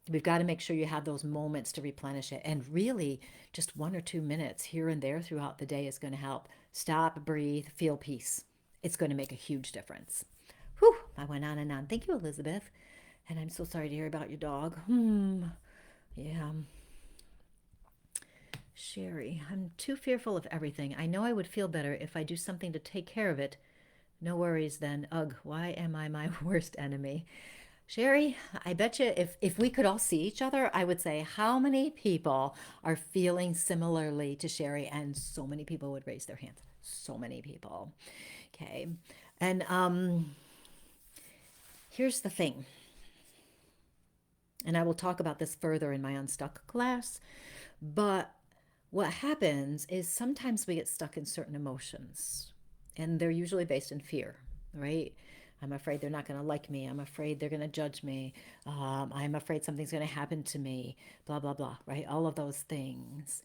to make sure you have those moments to replenish it. And really, just 1 or 2 minutes here and there throughout the day is going to help. Stop, breathe, feel peace. It's going to make a huge difference. Whew, I went on and on. Thank you, Elizabeth. And I'm so sorry to hear about your dog. Yeah. Sherry, I'm too fearful of everything. I know I would feel better if I do something to take care of it. No worries then. Ugh, why am I my worst enemy? Sherry, I bet you if we could all see each other, I would say how many people are feeling similarly to Sherry, and so many people would raise their hands. So many people. Okay. And here's the thing. And I will talk about this further in my Unstuck class, but what happens is sometimes we get stuck in certain emotions, and they're usually based in fear, right? I'm afraid they're not going to like me. I'm afraid they're going to judge me. I'm afraid something's going to happen to me, blah, blah, blah, right? All of those things.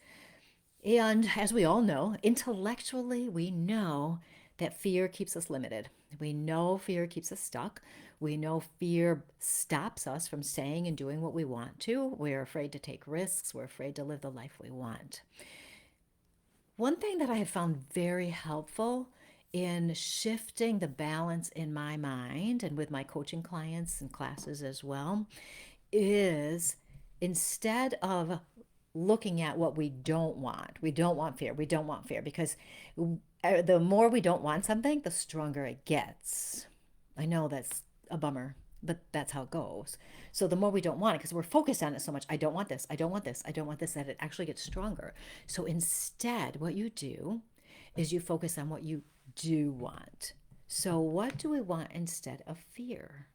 And as we all know, intellectually, we know that fear keeps us limited. We know fear keeps us stuck. We know fear stops us from saying and doing what we want to. We're afraid to take risks. We're afraid to live the life we want. One thing that I have found very helpful in shifting the balance in my mind and with my coaching clients and classes as well is, instead of looking at what we don't want fear, because the more we don't want something, the stronger it gets. I know that's a bummer, but that's how it goes. So the more we don't want it, because we're focused on it so much, I don't want this, I don't want this, I don't want this, that it actually gets stronger. So instead, what you do is you focus on what you do want. So what do we want instead of fear?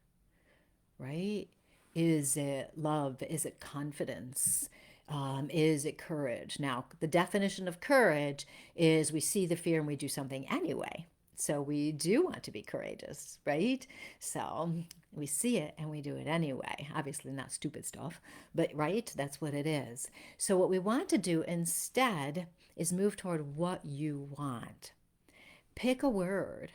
Right? Is it love? Is it confidence? Is it courage? Now, the definition of courage is we see the fear and we do something anyway. So we do want to be courageous, right? So we see it and we do it anyway. Obviously, not stupid stuff, but right? That's what it is. So, what we want to do instead is move toward what you want. Pick a word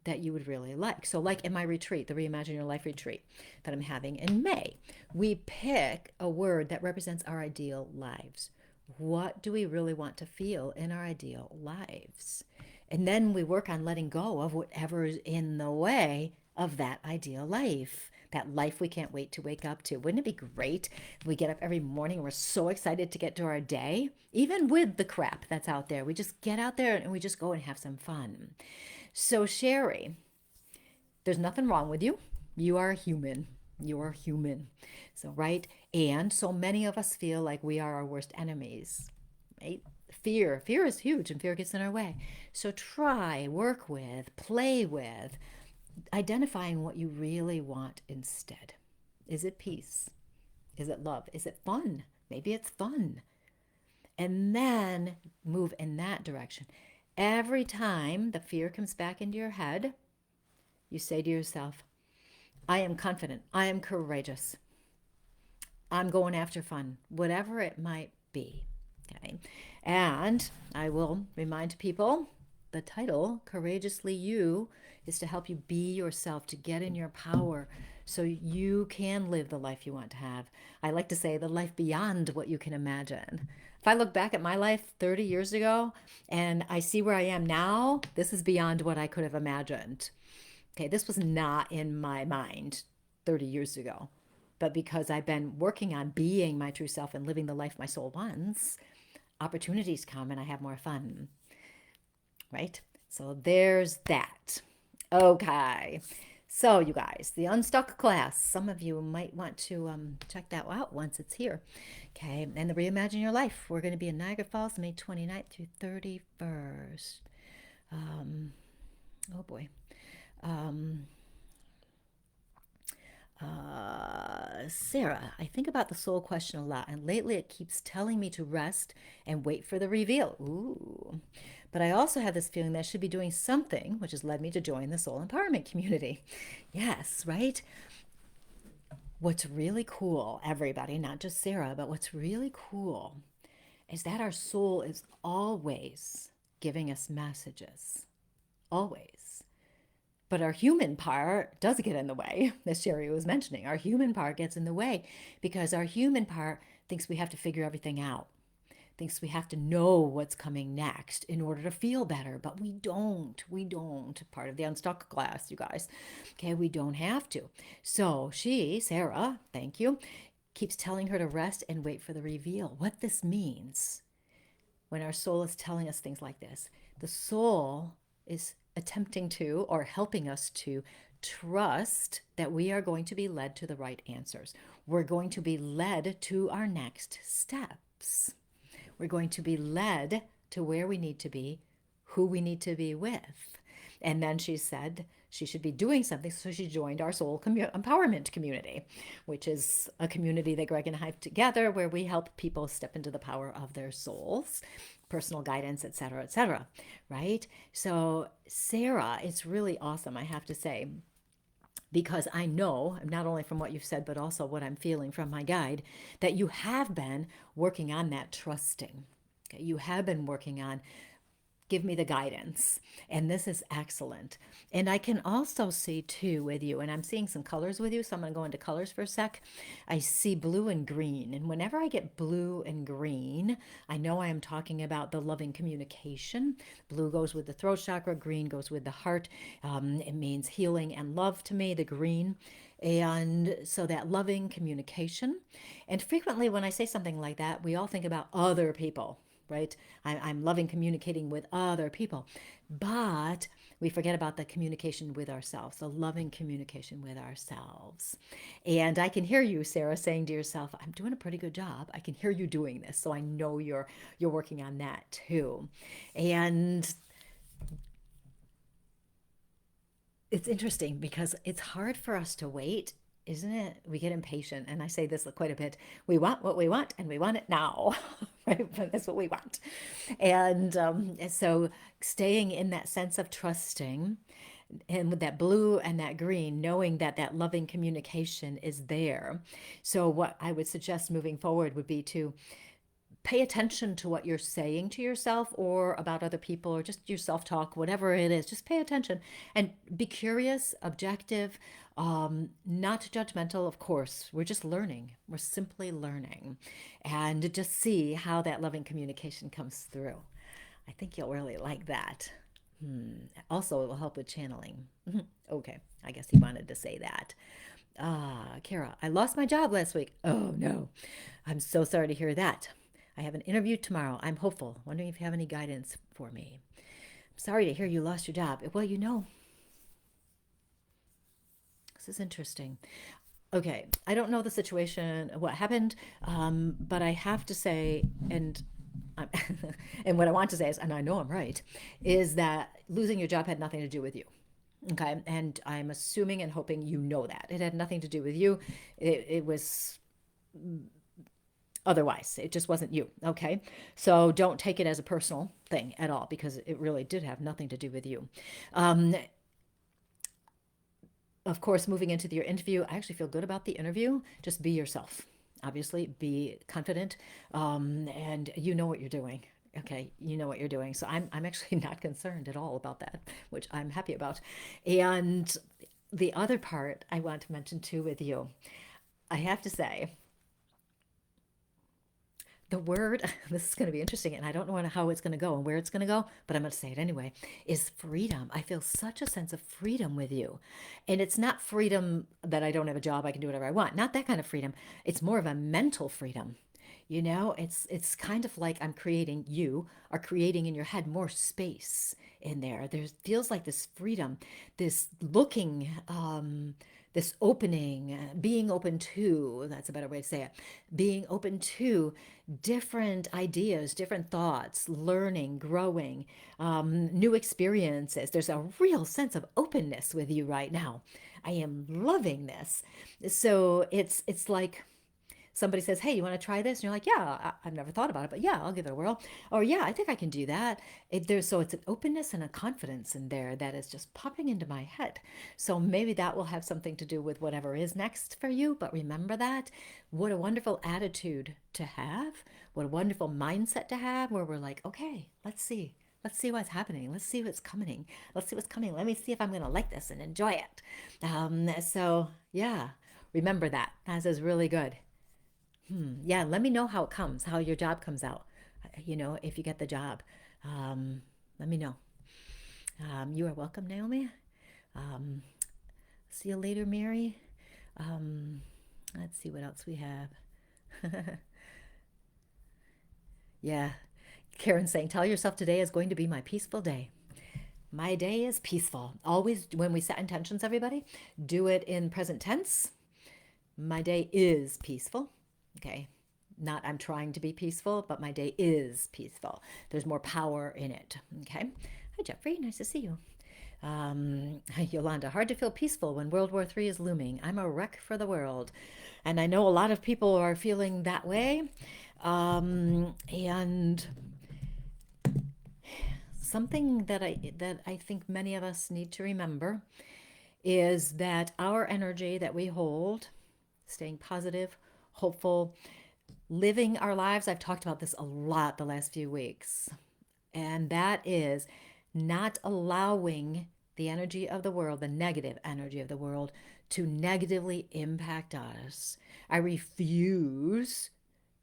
that you would really like. So, like in my retreat, the Reimagine Your Life retreat that I'm having in May, we pick a word that represents our ideal lives. What do we really want to feel in our ideal lives? And then we work on letting go of whatever is in the way of that ideal life, that life we can't wait to wake up to. Wouldn't it be great if we get up every morning and we're so excited to get to our day, even with the crap that's out there? We just get out there and we just go and have some fun. So, Sherry, there's nothing wrong with you. You are human. You are human. So, right? And so many of us feel like we are our worst enemies, right? Fear is huge and fear gets in our way. So try, work with, play with, identifying what you really want instead. Is it peace? Is it love? Is it fun? Maybe it's fun. And then move in that direction. Every time the fear comes back into your head, you say to yourself, I am confident. I am courageous. I'm going after fun, whatever it might be. Okay. And I will remind people the title, Courageously You, is to help you be yourself, to get in your power so you can live the life you want to have. I like to say the life beyond what you can imagine. If I look back at my life 30 years ago and I see where I am now, this is beyond what I could have imagined. Okay, this was not in my mind 30 years ago. But because I've been working on being my true self and living the life my soul wants, opportunities come and I have more fun. Right? So there's that. Okay. So, you guys, the Unstuck class, some of you might want to check that out once it's here. Okay. And the Reimagine Your Life, we're going to be in Niagara Falls, May 29th through 31st. Oh boy. Sarah, I think about the soul question a lot, and lately it keeps telling me to rest and wait for the reveal. Ooh. But I also have this feeling that I should be doing something, which has led me to join the soul empowerment community. Yes, right? What's really cool, everybody, not just Sarah, but what's really cool is that our soul is always giving us messages. Always. But our human part does get in the way, as Sherry was mentioning. Our human part gets in the way because our human part thinks we have to figure everything out, thinks we have to know what's coming next in order to feel better. But we don't. We don't. Part of the Unstuck class, you guys. Okay, we don't have to. So Sarah, thank you, keeps telling her to rest and wait for the reveal. What this means when our soul is telling us things like this, the soul is attempting to or helping us to trust that we are going to be led to the right answers. We're going to be led to our next steps. We're going to be led to where we need to be, who we need to be with. And then she said she should be doing something, so she joined our soul empowerment community, which is a community that Greg and I have together where we help people step into the power of their souls, personal guidance, etc., right? So Sarah, it's really awesome, I have to say, because I know, not only from what you've said, but also what I'm feeling from my guide, that you have been working on that trusting. Okay? You have been working on give me the guidance. And this is excellent. And I can also see too with you, and I'm seeing some colors with you, so I'm going to go into colors for a sec. I see blue and green. And whenever I get blue and green, I know I am talking about the loving communication. Blue goes with the throat chakra, green goes with the heart. It means healing and love to me, the green. And so that loving communication. And frequently when I say something like that, we all think about other people, right? I'm loving communicating with other people. But we forget about the communication with ourselves, the loving communication with ourselves. And I can hear you, Sarah, saying to yourself, I'm doing a pretty good job. I can hear you doing this. So I know you're working on that too. And it's interesting because it's hard for us to wait, isn't it? We get impatient. And I say this quite a bit. We want what we want and we want it now, right? That's what we want. And so staying in that sense of trusting and with that blue and that green, knowing that that loving communication is there. So what I would suggest moving forward would be to pay attention to what you're saying to yourself or about other people or just your self talk, whatever it is. Just pay attention and be curious, objective, not judgmental, of course. We're just learning. We're simply learning. And just see how that loving communication comes through. I think you'll really like that. Also, it will help with channeling. Okay, I guess he wanted to say that. Kara, I lost my job last week. Oh no, I'm so sorry to hear that. I have an interview tomorrow. I'm hopeful. Wondering if you have any guidance for me. I'm sorry to hear you lost your job. Well, this is interesting. Okay, I don't know the situation, what happened, but I have to say, and what I want to say is, and I know I'm right, is that losing your job had nothing to do with you. Okay, and I'm assuming and hoping you know that it had nothing to do with you. It was otherwise. It just wasn't you. Okay, so don't take it as a personal thing at all because it really did have nothing to do with you. Um, of course, moving into your interview, I actually feel good about the interview. Just be yourself. Obviously, be confident, and you know what you're doing. Okay, you know what you're doing. So I'm actually not concerned at all about that, which I'm happy about. And the other part I want to mention too with you, I have to say, the word, this is going to be interesting, and I don't know how it's going to go and where it's going to go, but I'm going to say it anyway, is freedom. I feel such a sense of freedom with you. And it's not freedom that I don't have a job, I can do whatever I want. Not that kind of freedom. It's more of a mental freedom. It's kind of like you are creating in your head more space in there. There feels like this freedom, this looking, this opening, being open to, that's a better way to say it, being open to different ideas, different thoughts, learning, growing, new experiences. There's a real sense of openness with you right now. I am loving this. So it's like somebody says, hey, you want to try this? And you're like, yeah, I've never thought about it, but yeah, I'll give it a whirl. Or yeah, I think I can do that. So it's an openness and a confidence in there that is just popping into my head. So maybe that will have something to do with whatever is next for you. But remember that. What a wonderful attitude to have. What a wonderful mindset to have where we're like, okay, let's see. Let's see what's happening. Let's see what's coming. Let's see what's coming. Let me see if I'm going to like this and enjoy it. So, yeah, remember that. That is really good. Yeah, let me know how it comes, how your job comes out. If you get the job, um, let me know. You are welcome, Naomi. Um, See you later, Mary. Um, let's see what else we have. Yeah, Karen saying, tell yourself today is going to be my peaceful day. My day is peaceful. Always, when we set intentions, everybody, do it in present tense. My day is peaceful. Okay. Not I'm trying to be peaceful, but my day is peaceful. There's more power in it. Okay. Hi, Jeffrey. Nice to see you. Yolanda, hard to feel peaceful when World War III is looming. I'm a wreck for the world. And I know a lot of people are feeling that way. And something that I think many of us need to remember is that our energy that we hold, staying positive, hopeful, living our lives. I've talked about this a lot the last few weeks. And that is not allowing the energy of the world, the negative energy of the world, to negatively impact us. I refuse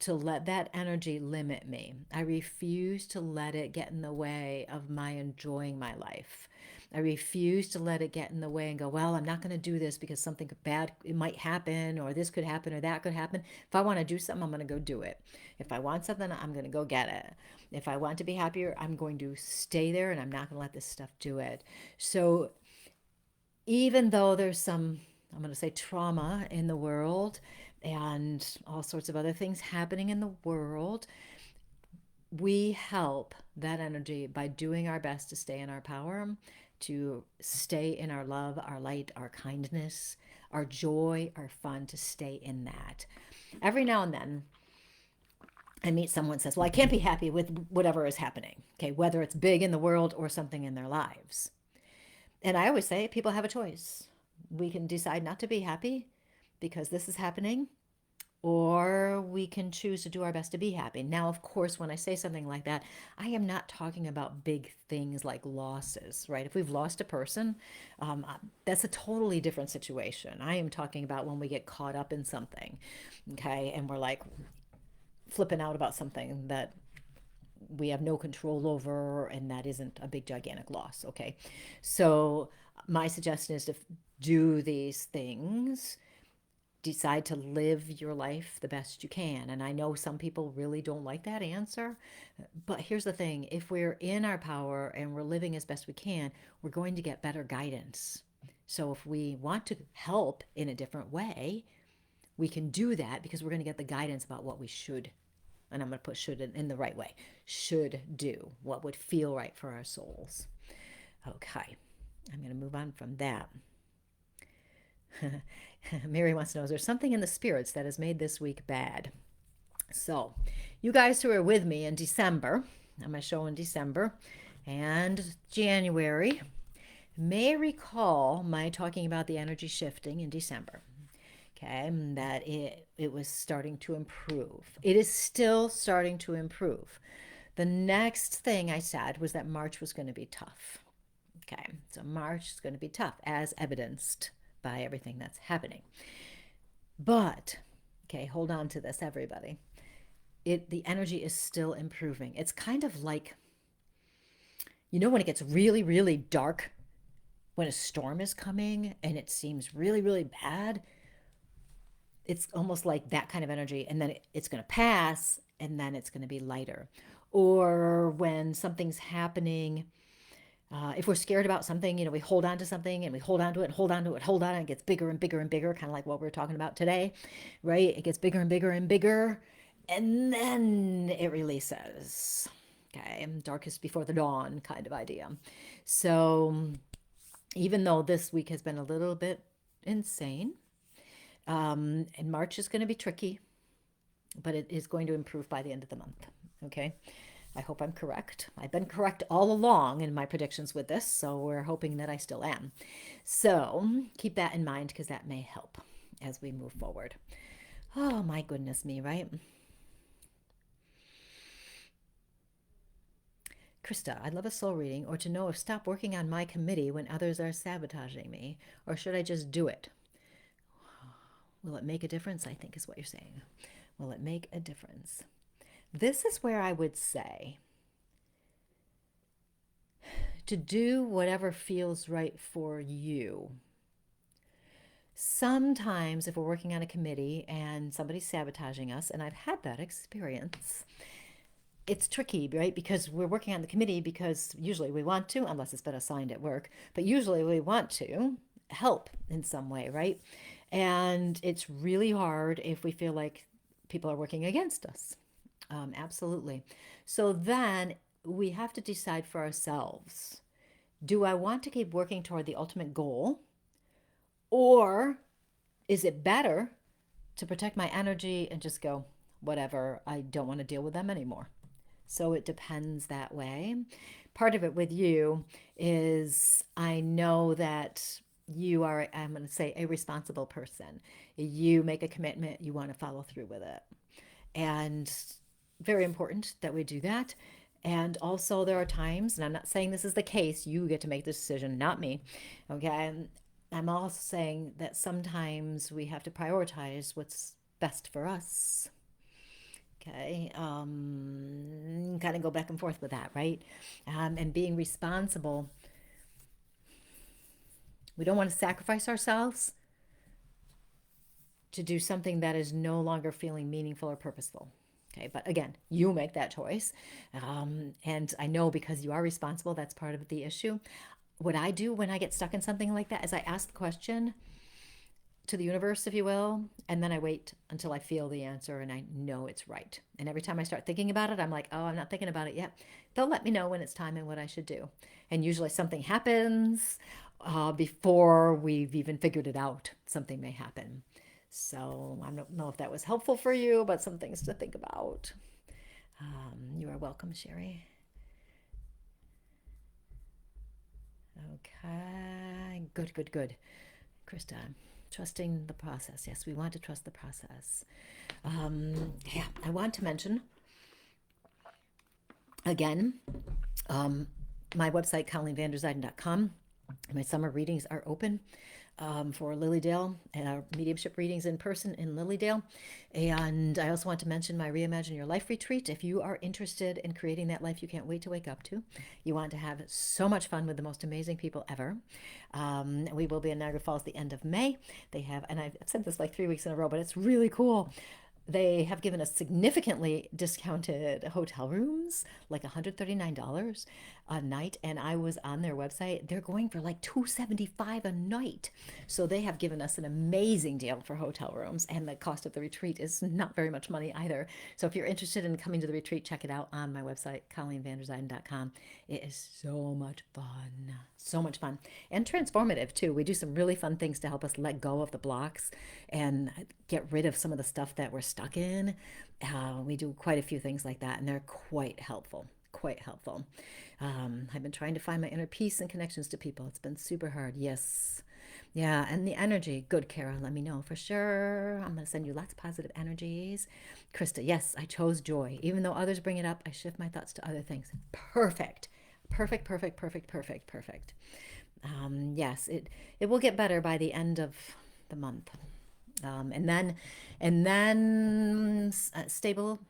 to let that energy limit me. I refuse to let it get in the way of my enjoying my life. I refuse to let it get in the way and go, well, I'm not going to do this because something bad it might happen, or this could happen, or that could happen. If I want to do something, I'm going to go do it. If I want something, I'm going to go get it. If I want to be happier, I'm going to stay there, and I'm not going to let this stuff do it. So even though there's some, I'm going to say, trauma in the world and all sorts of other things happening in the world, we help that energy by doing our best to stay in our power, to stay in our love, our light, our kindness, our joy, our fun, to stay in that. Every now and then, I meet someone who says, well, I can't be happy with whatever is happening, okay, whether it's big in the world or something in their lives. And I always say people have a choice. We can decide not to be happy because this is happening, or we can choose to do our best to be happy. Now, of course, when I say something like that, I am not talking about big things like losses, right? If we've lost a person, that's a totally different situation. I am talking about when we get caught up in something, okay, and we're like flipping out about something that we have no control over, and that isn't a big gigantic loss, okay? So my suggestion is to do these things, decide to live your life the best you can. And I know some people really don't like that answer, but here's the thing: if we're in our power and we're living as best we can, we're going to get better guidance. So if we want to help in a different way, we can do that because we're going to get the guidance about what we should, and I'm going to put should in the right way, should do, what would feel right for our souls. Okay, I'm going to move on from that. Mary wants to know, is there something in the spirits that has made this week bad? So, you guys who are with me in December, on my show in December and January, may recall my talking about the energy shifting in December. Okay, that it was starting to improve. It is still starting to improve. The next thing I said was that March was going to be tough. Okay, so March is going to be tough, as evidenced by everything that's happening. But, okay, hold on to this, everybody. The energy is still improving. It's kind of like, when it gets really, really dark, when a storm is coming and it seems really, really bad, it's almost like that kind of energy, and then it's going to pass, and then it's going to be lighter. Or when something's happening, if we're scared about something, we hold on to something and we hold on to it and hold on to it, hold on, and it gets bigger and bigger and bigger, kind of like what we're talking about today, right? It gets bigger and bigger and bigger, and then it releases. Okay, darkest before the dawn kind of idea. So even though this week has been a little bit insane, and March is going to be tricky, but it is going to improve by the end of the month. Okay. I hope I'm correct. I've been correct all along in my predictions with this, so we're hoping that I still am. So keep that in mind because that may help as we move forward. Oh, my goodness me, right? Krista, I'd love a soul reading or to know if stop working on my committee when others are sabotaging me, or should I just do it? Will it make a difference? I think is what you're saying. Will it make a difference? This is where I would say to do whatever feels right for you. Sometimes if we're working on a committee and somebody's sabotaging us, and I've had that experience, it's tricky, right? Because we're working on the committee because usually we want to, unless it's been assigned at work, but usually we want to help in some way, right? And it's really hard if we feel like people are working against us. Absolutely. So then we have to decide for ourselves, do I want to keep working toward the ultimate goal? Or is it better to protect my energy and just go, whatever, I don't want to deal with them anymore? So it depends that way. Part of it with you is I know that you are, I'm going to say, a responsible person. You make a commitment, you want to follow through with it. And very important that we do that. And also there are times, and I'm not saying this is the case, you get to make the decision, not me. Okay. I'm also saying that sometimes we have to prioritize what's best for us. Okay. Kind of go back and forth with that, right? And being responsible We don't want to sacrifice ourselves to do something that is no longer feeling meaningful or purposeful. Okay, but again, you make that choice. And I know because you are responsible, that's part of the issue. What I do when I get stuck in something like that is I ask the question to the universe, if you will, and then I wait until I feel the answer and I know it's right. And every time I start thinking about it, I'm like, oh, I'm not thinking about it yet. They'll let me know when it's time and what I should do. And usually something happens before we've even figured it out. Something may happen. So I don't know if that was helpful for you, but some things to think about. You are welcome, Sherry. Okay, good, good, good. Krista, trusting the process. Yes, we want to trust the process. Yeah, I want to mention again my website, ColleenVanderzijden.com. My summer readings are open for Lilydale, mediumship readings in person in Lilydale. And I also want to mention my Reimagine Your Life retreat. If you are interested in creating that life you can't wait to wake up to, you want to have so much fun with the most amazing people ever. We will be in Niagara Falls the end of May. They have, and I've said this like 3 weeks in a row, but it's really cool. They have given us significantly discounted hotel rooms, like $139 a night. And I was on their website. They're going for like $275 a night. So they have given us an amazing deal for hotel rooms. And the cost of the retreat is not very much money either. So if you're interested in coming to the retreat, check it out on my website, ColleenVanderzijden.com. It is so much fun. So much fun. And transformative too. We do some really fun things to help us let go of the blocks and get rid of some of the stuff that we're stuck in. We do quite a few things like that, and they're quite helpful. Quite helpful. I've been trying to find my inner peace and connections to people. It's been super hard. Yes. Yeah, and the energy. Good, Kara. Let me know for sure. I'm going to send you lots of positive energies. Krista, yes, I chose joy. Even though others bring it up, I shift my thoughts to other things. Perfect. Perfect, perfect, perfect, perfect, perfect. Yes, it will get better by the end of the month. And then stable.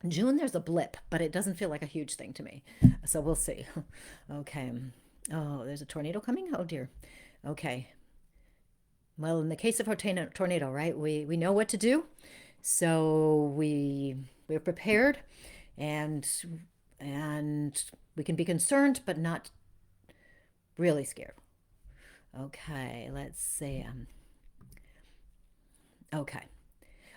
June, there's a blip, but it doesn't feel like a huge thing to me. So we'll see. Okay. Oh, there's a tornado coming? Oh dear. Okay. Well, in the case of tornado, right? We know what to do. So we're prepared and and we can be concerned but not really scared. Okay, let's see. Okay.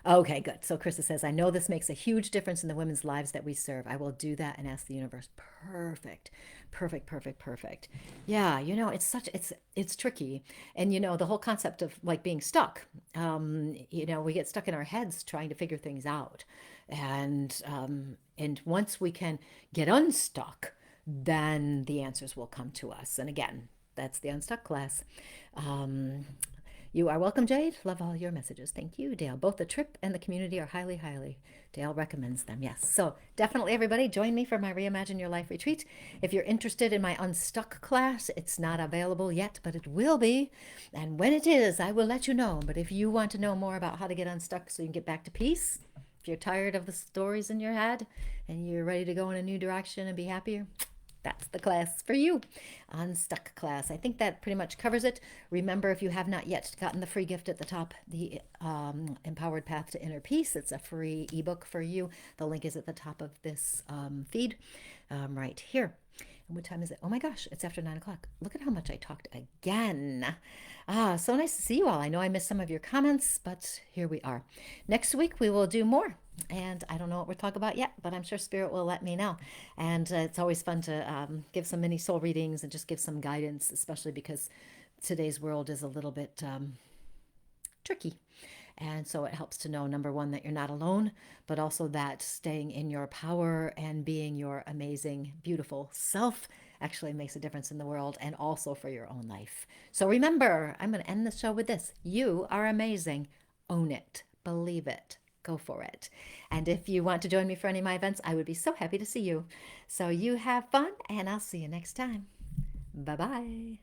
Okay, good. So Krista says, I know this makes a huge difference in the women's lives that we serve. I will do that and ask the universe. Perfect. Perfect, perfect, perfect. Yeah, it's tricky. And the whole concept of like being stuck. We get stuck in our heads trying to figure things out. And once we can get unstuck, then the answers will come to us. And again, that's the Unstuck class. You are welcome, Jade. Love all your messages. Thank you, Dale. Both the trip and the community are highly, highly. Dale recommends them. Yes. So definitely, everybody, join me for my Reimagine Your Life retreat. If you're interested in my Unstuck class, it's not available yet, but it will be. And when it is, I will let you know. But if you want to know more about how to get unstuck so you can get back to peace, if you're tired of the stories in your head and you're ready to go in a new direction and be happier, that's the class for you. Unstuck class. I think that pretty much covers it. Remember, if you have not yet gotten the free gift at the top, the Empowered Path to Inner Peace, it's a free ebook for you. The link is at the top of this feed right here. And what time is it? Oh my gosh, it's after 9 o'clock. Look at how much I talked again. So nice to see you all. I know I missed some of your comments, but here we are. Next week, we will do more. And I don't know what we'll talk about yet, but I'm sure Spirit will let me know. And it's always fun to give some mini soul readings and just give some guidance, especially because today's world is a little bit tricky. And so it helps to know, number one, that you're not alone, but also that staying in your power and being your amazing, beautiful self actually makes a difference in the world and also for your own life. So remember, I'm going to end the show with this. You are amazing. Own it. Believe it. Go for it. And if you want to join me for any of my events, I would be so happy to see you. So you have fun, and I'll see you next time. Bye-bye.